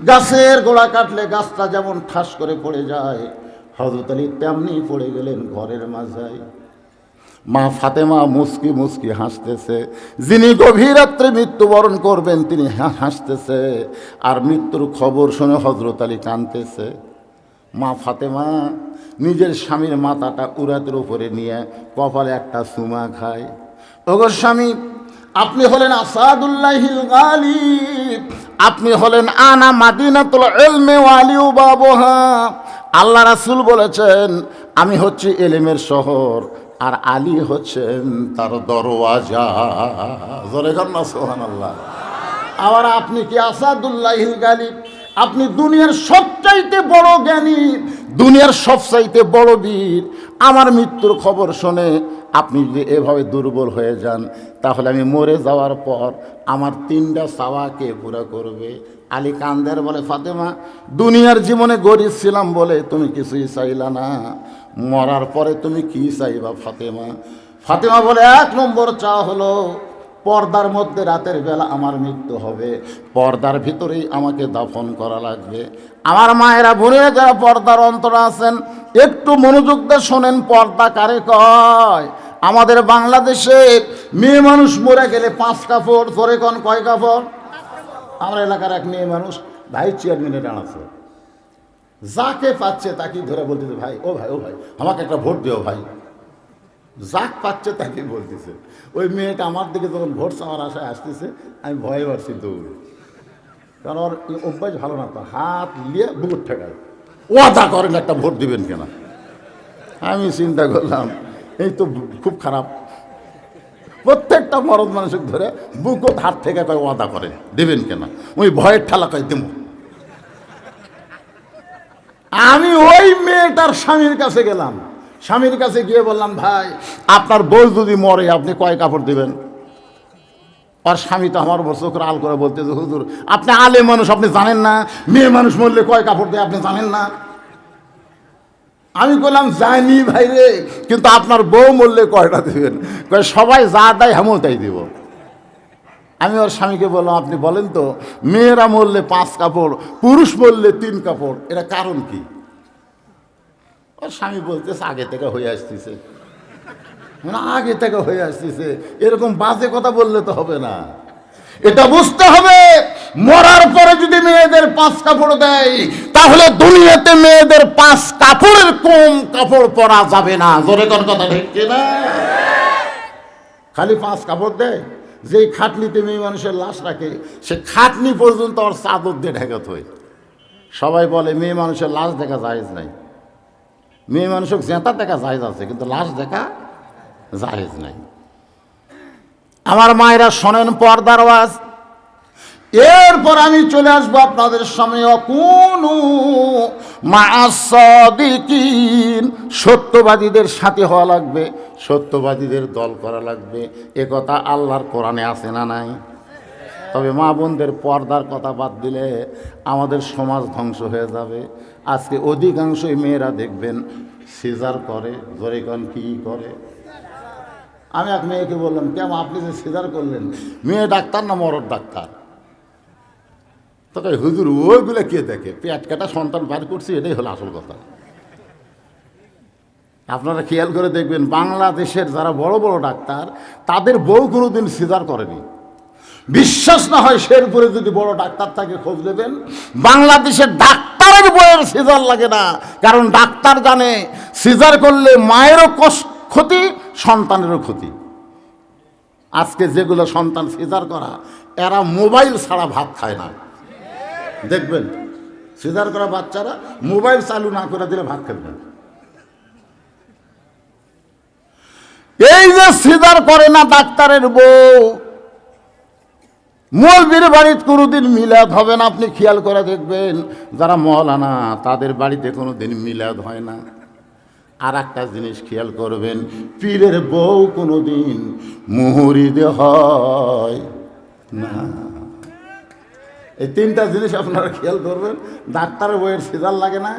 গাছের গোড়া কাটলে গাছটা যেমন ঠাস করে পড়ে যায়, হযরত আলী তেমনি পড়ে গেলেন ঘরের মাঝায়। মা ফাতেমা মুস্কি মুস্কি হাসতেছে, যিনি গভীর রাত্রে মৃত্যুবরণ করবেন তিনি হাসতেছে, আর মৃত্যুর খবর শুনে হযরত আলী কাঁদতেছে। মা ফাতেমা নিজের স্বামীর মাথাটা উরাতের উপরে নিয়ে কপালে একটা চুমা খায়। ওগো স্বামী, আপনি হলেন আসাদুল্লাহিল গালিব, আপনি হলেন আনা মাদিনাতুল ইলমি ওয়ালিউ বাবুহা। আল্লাহ রাসূল বলেছেন আমি হচ্ছি এলেমের শহর আর আলী হচ্ছেন তার দরওয়াজা। জোরে গান না সুবহানাল্লাহ। আবার আপনি কি আসাদুল্লাহিল গালিব, আপনি দুনিয়ার সবচাইতে বড় জ্ঞানী, দুনিয়ার সবচাইতে বড় বীর। আমার মৃত্যুর খবর শুনে আপনি যদি এভাবে দুর্বল হয়ে যান তাহলে আমি মরে যাওয়ার পর আমার 3টা চাওয়া কে পুরা করবে? আলী কান্দের বলে, ফাতেমা দুনিয়ার জীবনে গরিব ছিলাম বলে তুমি কিছুই চাইলা না, মরার পরে তুমি কি চাইবা ফাতেমা? ফাতেমা বলে 1 নম্বর চাওয়া হলো পর্দার মধ্যে রাতের বেলা আমার মৃত্যু হবে, পর্দার ভিতরেই আমাকে দাফন করা লাগবে। আমার মায়েরা বোনেরা যারা পর্দার অন্তরে আছেন একটু মনোযোগ দিয়ে শোনেন, পর্দা কারে কয়? আমাদের বাংলাদেশে মেয়ে মানুষ মরে গেলে 5 কাপড়, ধরে কোন কয় কাপড়? আমার এলাকার এক মেয়ে মানুষ ভাই চেয়ারম্যানে দাঁড়াচ্ছে, যাকে পাচ্ছে তাকে ধরে বলতেছে, ভাই ও ভাই ও ভাই আমাকে একটা ভোট দিও ভাই। যাক পাচ্ছে তাকে বলতেছে। ওই মেয়েটা আমার দিকে যখন ভোট চাওয়ার আশায় আসতেছে আমি ভয়ে পাচ্ছি দৌড়ে, কারণ ওর অভ্যাস ভালো না, তো হাত নিয়ে বুকুর ঠেকায়, ওয়াদা করেন একটা ভোট দিবেন কেনা। আমি চিন্তা করলাম এই তো খুব খারাপ, প্রত্যেকটা মরদ মানুষকে ধরে বুকুত হাত থেকে কয় ওয়াদা করে দিবেন কেনা, ওই ভয়ের ঠেলা কয় দেব। আমি ওই মেয়েটার স্বামীর কাছে গেলাম, স্বামীর কাছে গিয়ে বললাম, ভাই আপনার বউ যদি মরে আপনি কয় কাপড় দিবেন? আর স্বামী তো আমার চোখ আল করে বলতেছে, হুজুর আপনি আলে মানুষ, আপনি জানেন না মেয়ে মানুষ মরলে কয় কাপড় দেয়, আপনি জানেন না? আমি বললাম জানি ভাই রে, কিন্তু আপনার বউ মরলে কয়টা দিবেন? কয় সবাই যা দেয় হেমো তাই দিব। আমি ওর স্বামীকে বললাম, আপনি বলেন তো মেয়েরা মরলে 5 কাপড়, পুরুষ মরলে 3 কাপড়, এটা কারণ কি? ওর স্বামী বলতেছে আগে থেকে হয়ে আসতেছে, মানে আগে থেকে হয়ে আসতেছে, এরকম বাজে কথা বললে তো হবে না। এটা বুঝতে হবে মরার পরে যদি মেয়েদের 5 কাপড় দেয় তাহলে দুনিয়াতে মেয়েদের 5 কাপড়ের কম কাপড় পরা যাবে না। জোরে কোন কথা ঠিক কিনা? খালি 5 কাপড় দেয়, যেই খাটনিতে মেয়ে মানুষের লাশ রাখে সে খাটনি পর্যন্ত ওর চাদর দিয়ে ঢেকে থয়। সবাই বলে মেয়ে মানুষের লাশ দেখা জায়েজ নাই, মেয়ে মানুষের জেতা দেখা জায়েজ আছে কিন্তু লাশ দেখা জায়েজ নাই। আমার মায়েরা শোনেন পর্দার ওয়াজ। এরপর আমি চলে আসবো আপনাদের সামনে, অকুনু মা'আস সাদিকিন, সত্যবাদীদের সাথে হওয়া লাগবে, সত্যবাদীদের দল করা লাগবে। এ কথা আল্লাহর কোরআনে আছে না নাই? তবে মা বোনদের পর্দার কথা বাদ দিলে আমাদের সমাজ ধ্বংস হয়ে যাবে। আজকে অধিকাংশই মেয়েরা দেখবেন সিজার করে, জোরে কোন কি করে? আমি এক মেয়েকে বললাম, কেমন আপনি যে সিজার করলেন, মেয়ে ডাক্তার না মরদ ডাক্তার? তো কই হুজুর ওইগুলো কে দেখে, পেট কাটা সন্তান বার করছি, এটাই হলো আসল কথা। আপনারা খেয়াল করে দেখবেন বাংলাদেশের যারা বড় বড় ডাক্তার তাদের বউ কোনোদিন সিজার করেনি। বিশ্বাস না হয় শেরপুরে যদি বড় ডাক্তার থাকে খোঁজ নেবেন, বাংলাদেশের ডাক্তারের বউয়ের সিজার লাগে না, কারণ ডাক্তার জানে সিজার করলে মায়েরও ক্ষতি, সন্তানেরও ক্ষতি। আজকে যেগুলো সন্তান সিজার করা, এরা মোবাইল ছাড়া ভাত খায় না। দেখবেন সিজার করা বাচ্চারা মোবাইল চালু না করে দিলে ভাত খাবে না। এই যে সিজার করে না ডাক্তারের বউ, মৌলবীর বাড়িতে কোনোদিন মিলাদ হবে না। আপনি খেয়াল করে দেখবেন যারা মওলানা তাদের বাড়িতে কোনোদিন মিলাদ হয় না। আর একটা জিনিস খেয়াল করবেন, পীরের বউ কোনোদিন মুহুরিদে হয় না। এই 3টা জিনিস আপনারা খেয়াল করবেন, ডাক্তারের বউয়ের সিজার লাগে না,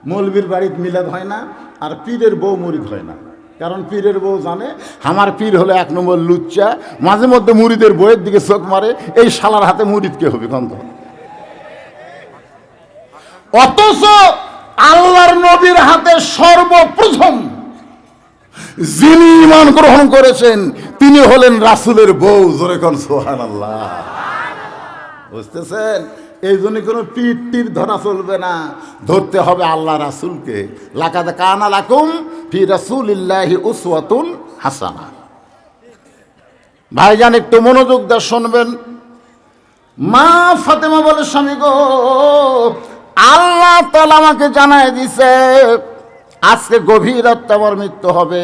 মৌলবীর বাড়িতে মিলাদ হয় না, আর পীরের বউ মুরিদ হয় না। কারণ পীরের বউ জানে আমার পীর হলো 1 নম্বর লুচ্চা, মাঝে মধ্যে মুরিদের বউয়ের দিকে চোখ মারে, এই শালার হাতে মুরিদ কে হবে গন্ধ। অথচ আল্লাহর নবীর হাতে সর্বপ্রথম যিনি ঈমান গ্রহণ করেছেন তিনি হলেন রাসূলের বউ। জোরে কোন সুবহানাল্লাহ। বুঝতেছেন? এই জন্য কোনো পীর তীর ধরা চলবে না, ধরতে হবে আল্লাহ রাসূলকে। লাকাদ কানা লাকুম ফি রাসূলিল্লাহি উসওয়াতুন হাসানাহ। ভাইজান একটু মনোযোগ দিয়ে শুনবেন। মা ফাতেমা বলে, স্বামী গো, আল্লাহ তাআলা আমাকে জানায় দিছে আজকে গভীর রাতে আমার মৃত্যু হবে,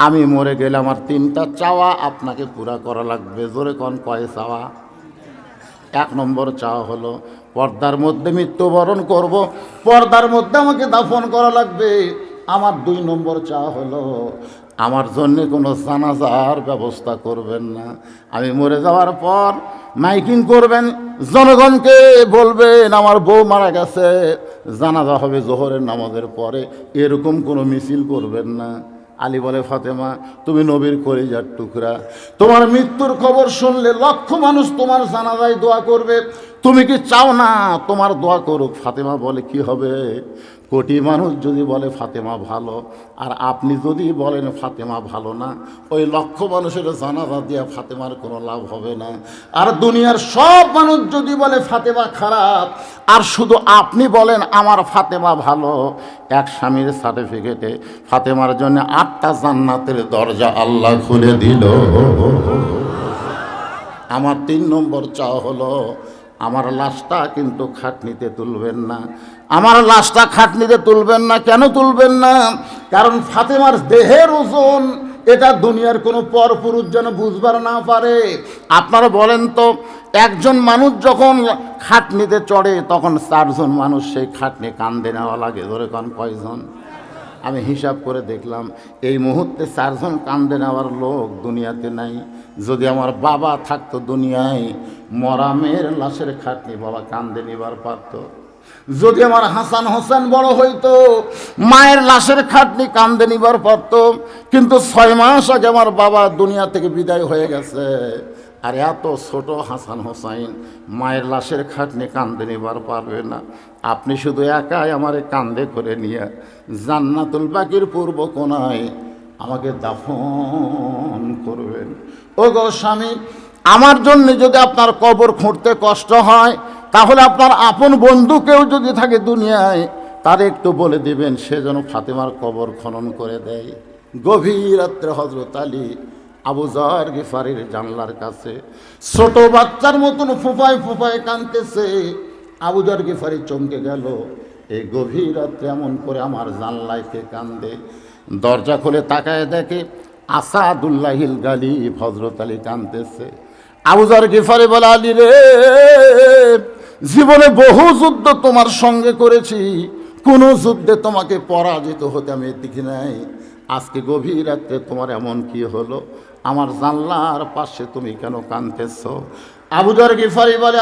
আমি মরে গেলে আমার 3টা চাওয়া আপনাকে পুরা করা লাগবে। জোরে কোন কয় চাওয়া? 1 নম্বর চাওয়া হলো পর্দার মধ্যে মৃত্যুবরণ করব, পর্দার মধ্যে আমাকে দাফন করা লাগবে। আমার 2 নম্বর চাওয়া হলো আমার জন্য কোনো জানাজার ব্যবস্থা করবেন না। আমি মরে যাওয়ার পর মাইকিং করবেন, জনগণকে বলবেন আমার বউ মারা গেছে, জানাজা হবে জোহরের নামাজের পরে, এরকম কোনো মিছিল করবেন না। আলী বলে, ফাতেমা তুমি নবীর কলিজার টুকরা, তোমার মৃত্যুর খবর শুনলে লক্ষ মানুষ তোমার জানাজায় দোয়া করবে, তুমি কি চাও না তোমার দোয়া করুক? ফাতেমা বলে, কি হবে? কোটি মানুষ যদি বলে ফাতেমা ভালো, আর আপনি যদি বলেন ফাতেমা ভালো না, ওই লক্ষ মানুষের জানাজা দিয়া ফাতেমার কোনো লাভ হবে না। আর দুনিয়ার সব মানুষ যদি বলে ফাতেমা খারাপ, আর শুধু আপনি বলেন আমার ফাতেমা ভালো, এক স্বামীর সার্টিফিকেটে ফাতেমার জন্য 8টা জান্নাতের দরজা আল্লাহ খুলে দিল। আমার 3 নম্বর চাওয়া হলো, আমার লাশটা কিন্তু খাটনিতে তুলবেন না। আমার লাশটা খাটনিতে তুলবেন না। কেন তুলবেন না? কারণ ফাতেমার দেহের ওজন এটা দুনিয়ার কোনো পরপুরুষ যেন বুঝবার না পারে। আপনারা বলেন তো, একজন মানুষ যখন খাটনিতে চড়ে তখন 4 জন মানুষ সেই খাটনি কান্দে নেওয়া লাগে। ধরে কোন কয়জন? আমি হিসাব করে দেখলাম এই মুহূর্তে 4 জন কান্দে নেওয়ার লোক দুনিয়াতে নাই। যদি আমার বাবা থাকতো দুনিয়ায়, মরা মেয়ের লাশের খাটনি বাবা কান্দে নিবার পারত। যদি আমার হাসান হোসেন বড় হইতো, মায়ের লাশের খাটনি কান্দে নিবার পারত। কিন্তু 6 মাস আগে আমার বাবা দুনিয়া থেকে বিদায় হয়ে গেছে, আর এত ছোট হাসান হোসাইন মায়ের লাশের খাটনি কান্দে নিবার পারবে না। আপনি শুধু একাই আমারে কান্দে করে নিয়ে জান্নাতুল বাকির পূর্ব কোণায় আমাকে দাফন করবেন। ও গো স্বামী, আমার জন্য যদি আপনার কবর খুঁড়তে কষ্ট হয়, তাহলে আপনার আপন বন্ধু কেউ যদি থাকে দুনিয়ায়, তার একটু বলে দিবেন সে যেন ফাতেমার কবর খনন করে দেয়। গভীর রাত্রে হযরত আলী আবু যর গিফারির জানলার কাছে ছোট বাচ্চার মতন ফুফায় ফুফায় কাঁদতেছে। আবু যর গিফারি চমকে গেল, এই গভীর রাত্রে এমন করে আমার জানলায় কে কান্দে? দরজা খুলে তাকায় দেখে আসাদুল্লাহিল গালিব হযরত আলী কাঁদতেছে। আবু যর গিফারি বলে, আলী রে, জীবনে বহু যুদ্ধ তোমার সঙ্গে করেছি, কোনো যুদ্ধে তোমাকে পরাজিত হতে আমি দেখি নাই। আজকে গভীর রাত্রে তোমার এমন কি হলো? আমার জানলার পাশে তুমি কেন কাঁদতেছ? আবু যর গিফারি বলে,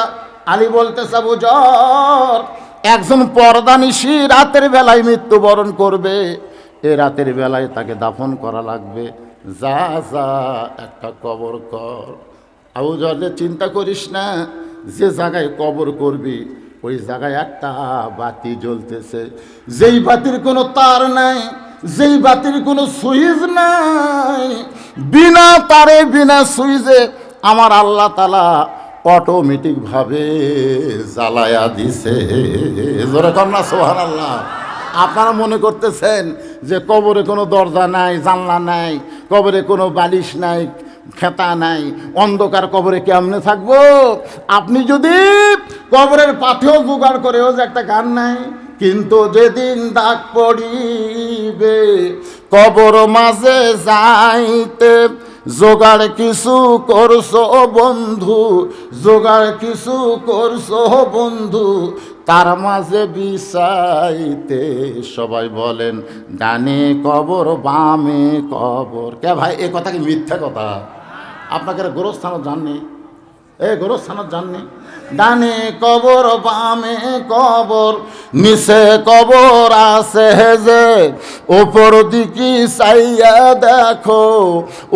আলী বলতেছে, আবু যর, একজন পর্দানিশী রাতের বেলায় মৃত্যুবরণ করবে, এ রাতের বেলায় তাকে দাফন করা লাগবে। যা যা একটা কবর কর। আবু যর, চিন্তা করিস না, যে জায়গায় কবর করবি ওই জায়গায় একটা বাতি জ্বলতেছে, যেই বাতির কোনো তার নাই, যেই বাতির কোনো সুইচ নাই, বিনা তারে বিনা সুইচে আমার আল্লাহ তাআলা অটোমেটিক ভাবে জ্বালায়া দিছে। জোরে কর না সুবহানাল্লাহ। আপনারা মনে করতেছেন যে কবরে কোনো দরজা নাই, জানলা নাই, কবরে কোনো বালিশ নাই, খেতা নাই, অন্ধকার কবরে কেমনে থাকবো? আপনি যদি কবরের পাথেও জোগাড় করেও যে একটা গান নাই, কিন্তু যেদিন ডাক পড়িবে কবর মাঝে যাইতে, জোগাড় কিছু করছো বন্ধু, জোগাড় কিছু করছো বন্ধু, তার মাঝে বিছাইতে। সবাই বলেন ডানে কবর বামে কবর। কে ভাই, এ কথা কি মিথ্যা কথা? আপনাকে গোরস্থানও জাননি, গোরস্থানও জাননি। ডানে কবর বামে কবর, নিচে কবর আছে যে, উপর দিকে চাইয়া দেখো,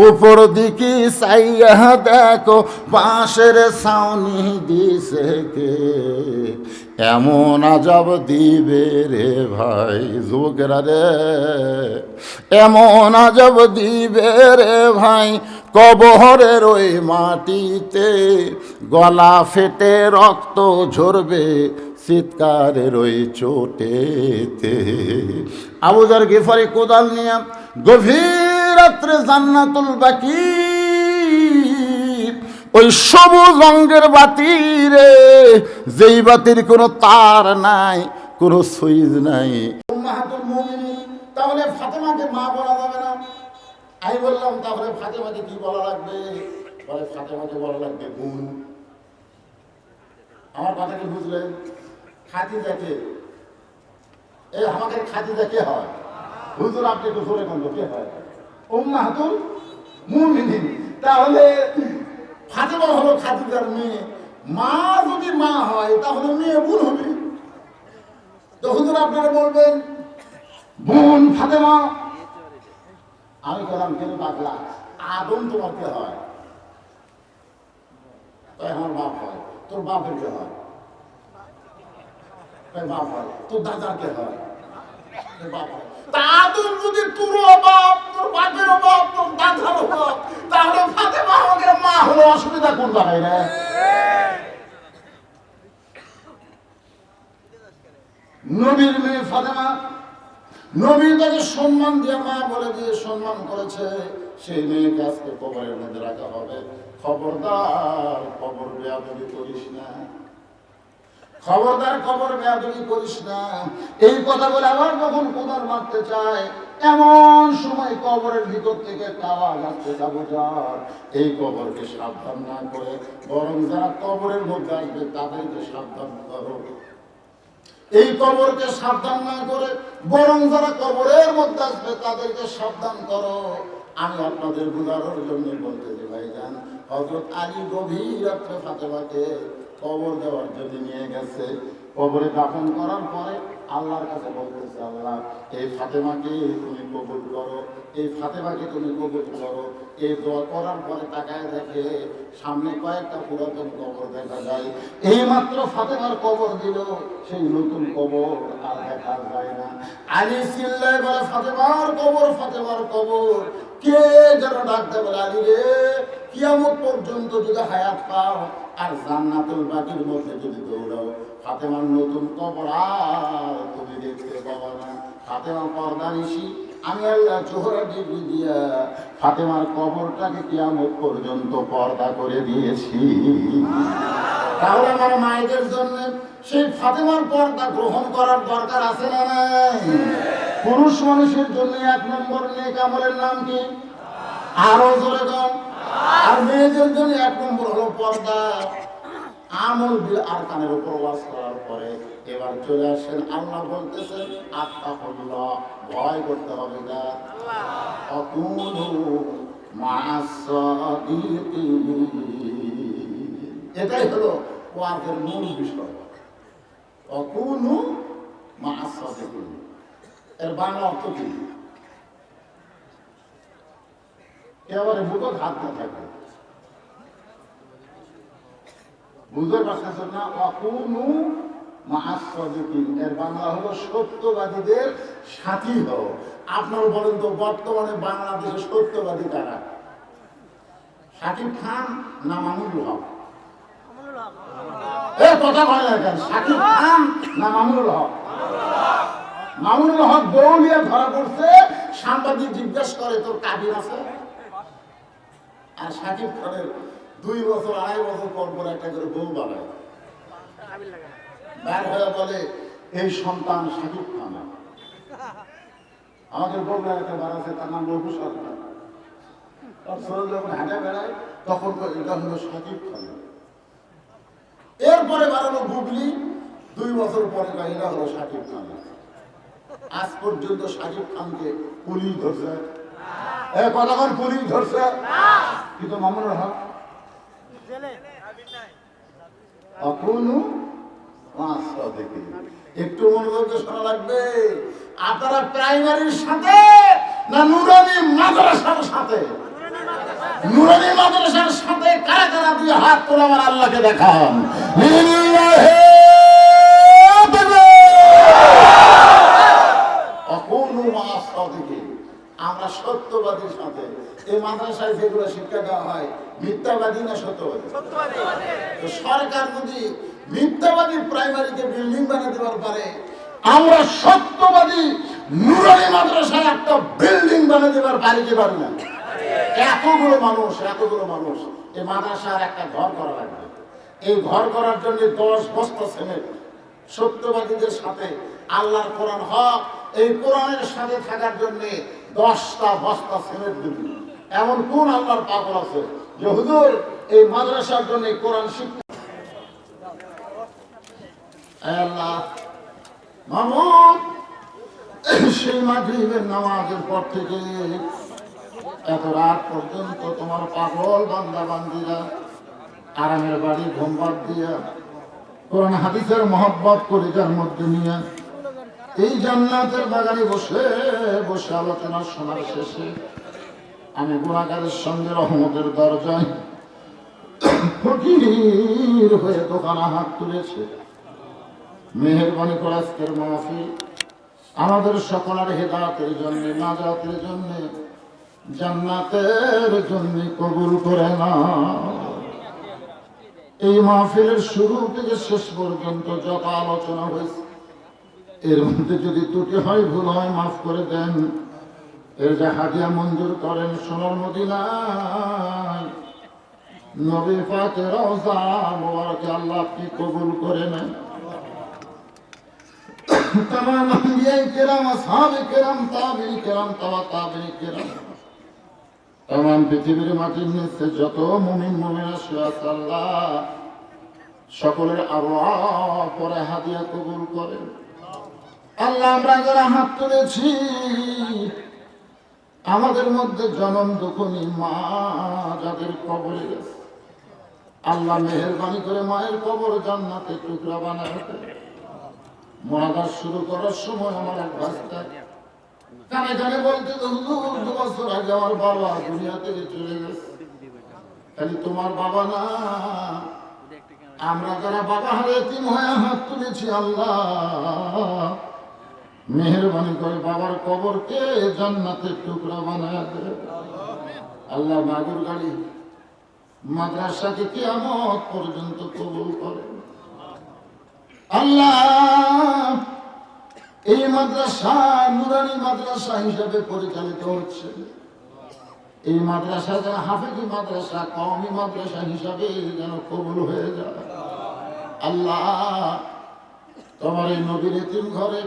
উপর দিকে চাইয়া দেখো, বাঁশের ছাউনি দিছে কে, এমন আজব দিবে রে ভাই। যুবকেরা রে, এমন আজব দিবে রে ভাই, কবরের ওই মাটিতে গলা ফেটে রক্ত ঝরবে চিৎকারের ওই চোটেতে। আবু যর গিফারি কোদাল নিয়ে গভীর রাত্রে জান্নাতুল বাকি ওই সবুজ রঙের বাতি রে, যেই বাতির কোনো তার নাই, কোনো সুইচ নাই। উম্মাহাতুল মুমিনিন, তাহলে ফাতেমাকে মা বলা যাবে না? আমি বললাম তাহলে ফাতেমাকে কি বলা লাগবে? বলে ফাতেমাকে বলা লাগবে বোন। আমার কথা কি বুঝলেন? খাদিজাকে, এই আমাকে খাদিজা কে হয়? হুজুর আপনি একটু জোরে বলবো, কে হয়? উম্মাহাতুল মুমিনিন। তাহলে ফাতেমা হলো খাদিজার মেয়ে, মা যদি মা হয় তাহলে মেয়ে বোন হবে। তো হুজুর আপনারা বলবেন বোন ফাতেমা, আমি বললাম কেন পাগলা, আদম তোমার কে হয়? তাই আমার বাপ হয়। তোর বাপের কে হয়? তাই বাপ হয়। তোর দাদার কে হয়? বাপ হয়। তা আদম যদি তোরও বাপ, তোর বাপেরও বাপ, তোর দাদারও বাপ, তাহলে ফাতেমা আমাকে মা হলো, অসুবিধা কোন জায়গায় রে? নবীর মেয়ে ফাতেমা, নবী তাকে সম্মান দিয়ে মা বলে দিয়ে সম্মান করেছে, সেই মেয়েকে আজকে কবরের মধ্যে রাখা হবে। খবরদার কবর বেয়াদবি করিস না, খবরদার কবর বেয়াদবি করিস না। এই কথা বলে আবার যখন কোদাল মারতে চায়, এমন সময় কবরের ভিতর থেকে একটা আওয়াজ আসতে যাবো, যার এই কবরকে সাবধান না করে বরং যারা কবরের মধ্যে আসবে তাদেরকে সাবধান করো। এই কবরকে সাবধান না করে বরং যারা কবরের মধ্যে আসবে তাদেরকে সাবধান করো। আমি আপনাদের বুঝানোর জন্য বলতেছি ভাইজান, হযরত আলী গভীর রাত্রে ফাতেমাকে কবর দেওয়ার জন্য নিয়ে গেছে। কবরে দাফন করার পরে আল্লাহর কাছে বলতেছে, আল্লাহ এই ফাতেমাকে তুমি কবুল করো, এই ফাতেমাকে তুমি কবুল করো। এই দোয়া করার পরে তাকায় দেখে সামনে কয়েকটা পুরাতন কবর দেখা যায়। এই মাত্র ফাতেমার কবর দিল, সেই নতুন কবর আর দেখা যায় না। আলী চিল্লায় বলে ফাতেমার কবর, ফাতেমার কবর। কে যেন ডাকতে বলে, আলী রে, কিয়ামত পর্যন্ত যদি হায়াত পাও আর জান্নাতুল বাকির মধ্যে যদি দৌড়াও, ফাতেমার নতুন কবর আর তুমি দেখতে পাবা না। ফাতেমা পর্দা নিশি, আমি আল্লাহ জোহরা ডিগ্রি দিয়া ফাতেমার কবরটাকে কিয়ামত পর্যন্ত পর্দা করে দিয়েছি। তাহলে আমার মায়েদের জন্য সেই ফাতেমার পর্দা গ্রহণ করার দরকার আছে না নাই? পুরুষ মানুষের জন্য 1 নম্বর নেক আমলের নাম কি? আরো জোরে কম। আর মেয়েদের জন্য 1 নম্বর হলো পর্দা। আমল বিল আরকানের উপর ওয়াজ করার পরে এবার চলে আসেন, আল্লাহ বলতেছেন আত্তাকুল্লাহ, ভয় করতে হবে না। আকুনু মা'আস সাদিকিন, এটাই হলো ওয়াজের মূল বিষয়। আকুনু মা'আস সাদিকিন, এর বাংলা অর্থ কি? এবারে বুকে হাত না থাকে, বুঝতে পারছেন না? আকুনু মা'আস সাদিকিন, এর বাংলা হলো সত্যবাদীদের সাথী হও। আপনারা বলেন তো বর্তমানে বাংলাদেশে সত্যবাদী কারা? শাকিব খান না মামুনুল হক? এ কথা হয় না কেন? শাকিব খান না মামুনুল হক? মামুনুল হক দৌড়িয়ে ধরা পড়ছে, সাংবাদিক জিজ্ঞেস করে তোর কাবিন আছে? আর শাকিব খানের 2 বছর 2.5 বছর পর পর একটা করে বউ বানায়, বের হয়ে বলে এই সন্তান শাকিব খান। আমাদের বগুড়ার একটা বার আছে, তার নাম রঘু সরকার। আর ছোট যখন হাঁটে বেড়ায় তখন এটা হলো শাকিব খান। এরপরে বাড়ানো গুগলি, 2 বছর পরে এটা হলো শাকিব খান। আজ পর্যন্ত শাকিব খানকে পুলিশ ধরছে, কতক্ষণ পুলিশ ধরছে, কিন্তু মামুনুল হক এখনো একটু মনোযোগ দিয়ে শোনা লাগবে। আপনারা প্রাইমারির সাথে না নুরানি মাদ্রাসার সাথে? নুরানি মাদ্রাসার সাথে কারা কারা দিয়ে হাত তোলা আমার আল্লাহকে দেখান। আমরা সত্যবাদীর সাথে। এই মাদ্রাসায় যেগুলো শিক্ষা দেওয়া হয় মিথ্যাবাদী না সত্যবাদী? তো সরকার যদি মিথ্যাবাদী প্রাইমারিতে বিল্ডিং বানাতে পারে, আমরা সত্যবাদী নুরানি মাদ্রাসায় একটা বিল্ডিং বানাতে পারি কি পারি না? এতগুলো মানুষ এই মাদ্রাসার একটা ঘর করা লাগবে। এই ঘর করার জন্য 10 বস্তা সিমেন্ট। সত্যবাদীদের সাথে আল্লাহর কোরআন হক, এই কোরআনের সাথে থাকার জন্য 10টা বস্তা সিমেন্ট দিবি। এমন কোন আল্লাহর পাগল আছে যে হুজুর এই মাদ্রাসার জন্য কোরআন শিক্ষা? আল্লাহ মামুন, সেই মাগরিবের নামাজের পর থেকে এত রাত পর্যন্ত তোমার পাগল বান্দা বান্দিরা আরামের বাড়ি ঘুম বাদ দিয়া কোরআন হাদিসের মহব্বত করে যার মধ্যে নিয়ে এই জান্নাতের বাগানে বসে বসে আলোচনা শোনার শেষে আমি গুনাহগারের সঙ্গে রহমতের দরজায় ফকির হয়ে দোকানে হাত তুলেছে। মেহেরবানি করে আজকের মাহফিল আমাদের সকলের হেদায়েতের জন্য, নাজাতের জন্য, জান্নাতের জন্য কবুল করে না। এই মাহফিলের শুরু থেকে শেষ পর্যন্ত যত আলোচনা হয়েছে এর মধ্যে যদি ত্রুটি হয়, ভুল হয়, মাফ করে দেন। এর যে হাদিয়া মঞ্জুর করেন সোনার মদিনায় নবী পাকের রওজা মোবারকে আল্লাহ আপনি কবুল করে নেন। तमाम अंबिया किराम, असहाब किराम, ताबीन किराम, तवा ताबीन किराम, तमाम পৃথিবীর মাটির নিচে যত মুমিন মুমিনা শুয়ে আছে আল্লাহ সকলের আরওয়াহ পরে হাদিয়া কবুল করেন। আল্লাহ আমরা যারা হাত তুলেছি আমাদের মধ্যে জনম দুঃখনী মা যাদের কবরে গেছে আল্লাহ মেহেরবানি করে মায়ের কবর জান্নাতে টুকরা বানায় দেন। মোনাজাত শুরু করার সময় আমার এক ভাস্তা কানে কানে বলতে হুজুর 2 বছর আগে আমার বাবা দুনিয়া থেকে চলে গেছে। খালি তোমার বাবা না, আমরা যারা বাবা হারে এতিম হয়ে হাত তুলেছি আল্লাহ মেহেরবানি করে বাবার কবরকে জান্নাতের টুকরা বানায় দেন। আল্লাহ মাগুর গাড়ি মাদ্রাসাকে কিয়ামত পর্যন্ত কবুল করেন। আল্লাহ এই মাদ্রাসা নুরানি মাদ্রাসা হিসাবে পরিচালিত হচ্ছে। এই মাদ্রাসা যেন হাফেজি মাদ্রাসা, কওমি মাদ্রাসা হিসাবে যেন কবুল হয়ে যায়। আল্লাহ তোমার এই নবীর এতিম ঘরে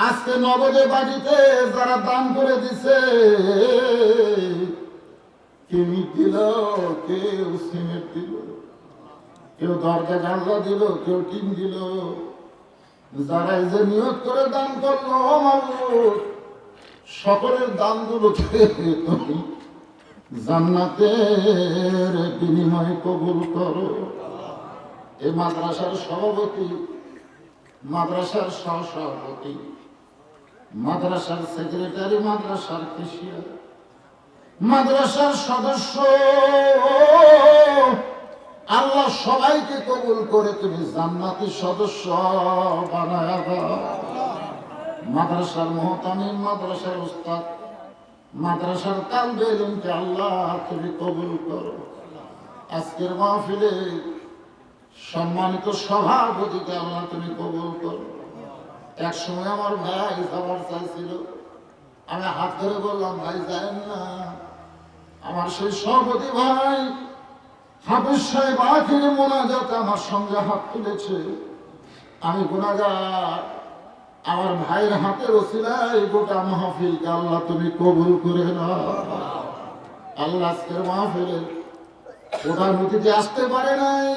আজকে নগদে বাড়িতে যারা দান করে দিছে, কেউ ইট দিল, কেউ সিমেন্ট দিল, কেউ দরজা জানলা দিল, কেউ টিন দিল, যারা এই যে নিয়োগ করে দান করলো মাবুদ সকলের দানগুলোকে তুমি জান্নাতের বিনিময়ে কবুল করো। এই মাদ্রাসার সভাপতি, মাদ্রাসার সহসভাপতি, মাদ্রাসার সেক্রেটারি, মাদ্রাসার কেশিয়ার, মাদ্রাসার সদস্য আল্লাহ সবাইকে কবুল করে তুমি জান্নাতি সদস্য বানায়া দাও। মাদ্রাসার মুহতামিম, মাদ্রাসার উস্তাদ, মাদ্রাসার তালবে ইলমকে আল্লাহ তুমি কবুল করো। আজকের মাহফিলে সম্মানিত সভাপতিকে আল্লাহ তুমি কবুল করো। এক সময় আমার ভাই খাবার চাইছিল, আমি হাত ধরে বললাম ভাই যায়েন না। আমার সেই সভাপতি ভাই হাফেজ সাহেব আখিরে মোনাজাতে আমার সঙ্গে হাত তুলেছে। আমি গুনাহগার, আমার ভাইয়ের হাতের ওসিলায় গোটা মাহফিলকে আল্লাহ তুমি কবুল করে নাও। আল্লাহ আজকের মাহফিলে প্রধান অতিথি আসতে পারে নাই,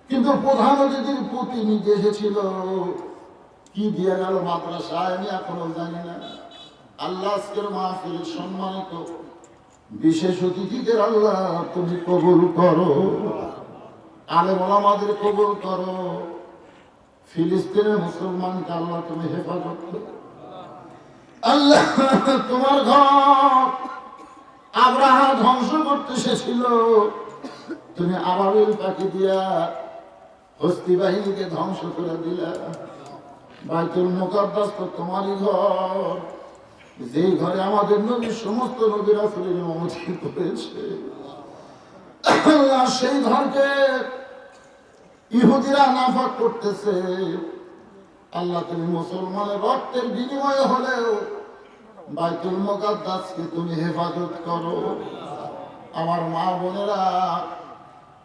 কিন্তু প্রধান অতিথির প্রতিনিধি এসেছিল। কি দিয়ে গেল মাদ্রাসায় আমি এখনো জানি না। আল্লাহ আজকের মাহফিলে সম্মানিত বিশেষ অতিথিদের আল্লাহ তুমি কবুল করো, আলেম ওলামাদের কবুল করো। ফিলিস্তিনের মুসলমানকে আল্লাহ তুমি হেফাজত করো। আল্লাহ তোমার ঘর আব্রাহা ধ্বংস করতে এসেছিল, তুমি আবাবিল পাখি দিয়া হস্তি বাহিনীকে ধ্বংস করে দিলা। বাইতুল মুকাদ্দাস তো তোমারই ঘর, যেই ঘরে আমাদের নবী সমস্ত নবী রাসূলের ইমামতি করেছে। আল্লাহ সেই ঘরকে ইহুদিরা নাফাক করতেছে। আল্লাহ তুমি মুসলমানের রক্তের বিনিময়ে হলেও বাইতুল মুকাদ্দাসকে তুমি হেফাজত করো। আমার মা বোনেরা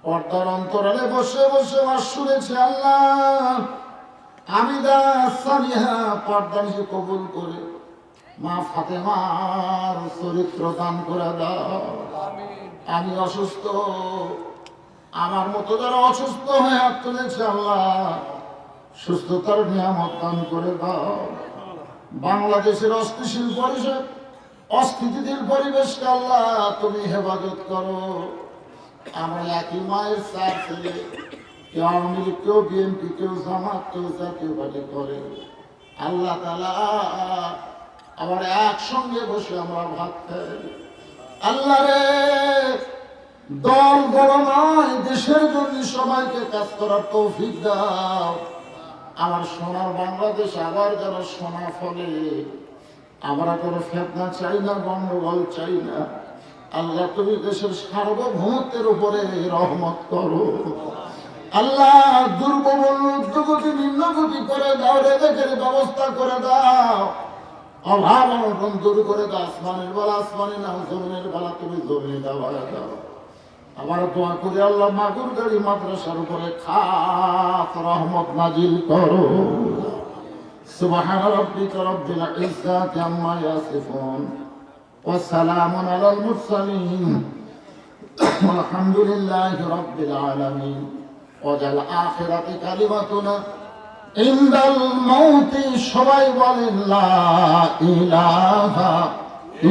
পর্দার অন্তরালে বসে বসে ওয়াজ শুনেছে। আল্লাহ আমি সামিহা পর্দা নিয়ে কবুল করে মা ফাতেমার চরিত্র দান করে দাও। আমি অসুস্থ, আমার মতো যারা অসুস্থ হয়ে হাত তুলেছে আল্লাহ সুস্থতার নিয়ামত দান করে দাও। বাংলাদেশের অস্থিশীল পরিষদ অস্থিতিশীল পরিবেশকে আল্লাহ তুমি হেফাজত করো। আমরা একই মায়ের চার ছেলে, কেউ আওয়ামী লীগ, কেউ বিএনপি, কেউ জামাত, কেউ জাতীয় পার্টি করে। আল্লাহ তাআলা আবার একসঙ্গে বসে আমরা ভাত খাই। আল্লাহ রে, দল বড় নয়, দেশের জন্য সবাইকে কাজ করার তৌফিক দাও। আমার সোনার বাংলাদেশ আবার যেন সোনা ফলে। আমরা কোনো ফেতনা চাই না, গন্ডগোল চাই না। আল্লাহ তুমি দেশের সার্বভৌমত্বের উপরে রহমত করো। আল্লাহ দুর্বল উদ্যোগতি নিম্নগতি করে দাও, রেজেকের ব্যবস্থা করে দাও, অভাব অনটন দূর করে দাও। আসমানের বেলা আসমানে নাও, জমিনের বেলা তুমি জমিনে দাও। আবার দোয়া করে আল্লাহ মাগুর গাড়ি মাদ্রাসার উপরে খাস রহমত নাজিল করো। সুবহান রাব্বিকা রাব্বিল ইজ্জাতি আম্মা ইয়াসিফুন ওয়া সালামুন আলাল মুরসালিন আলহামদুলিল্লাহি রাব্বিল আলামিন। ওয়াজাল আখিরাতি কালিমাতুনা ইনদাল মাউতি। সবাই বলেন লা ইলাহা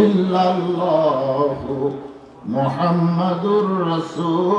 ইল্লাল্লাহু মুহাম্মাদুর রাসূলুল্লাহ।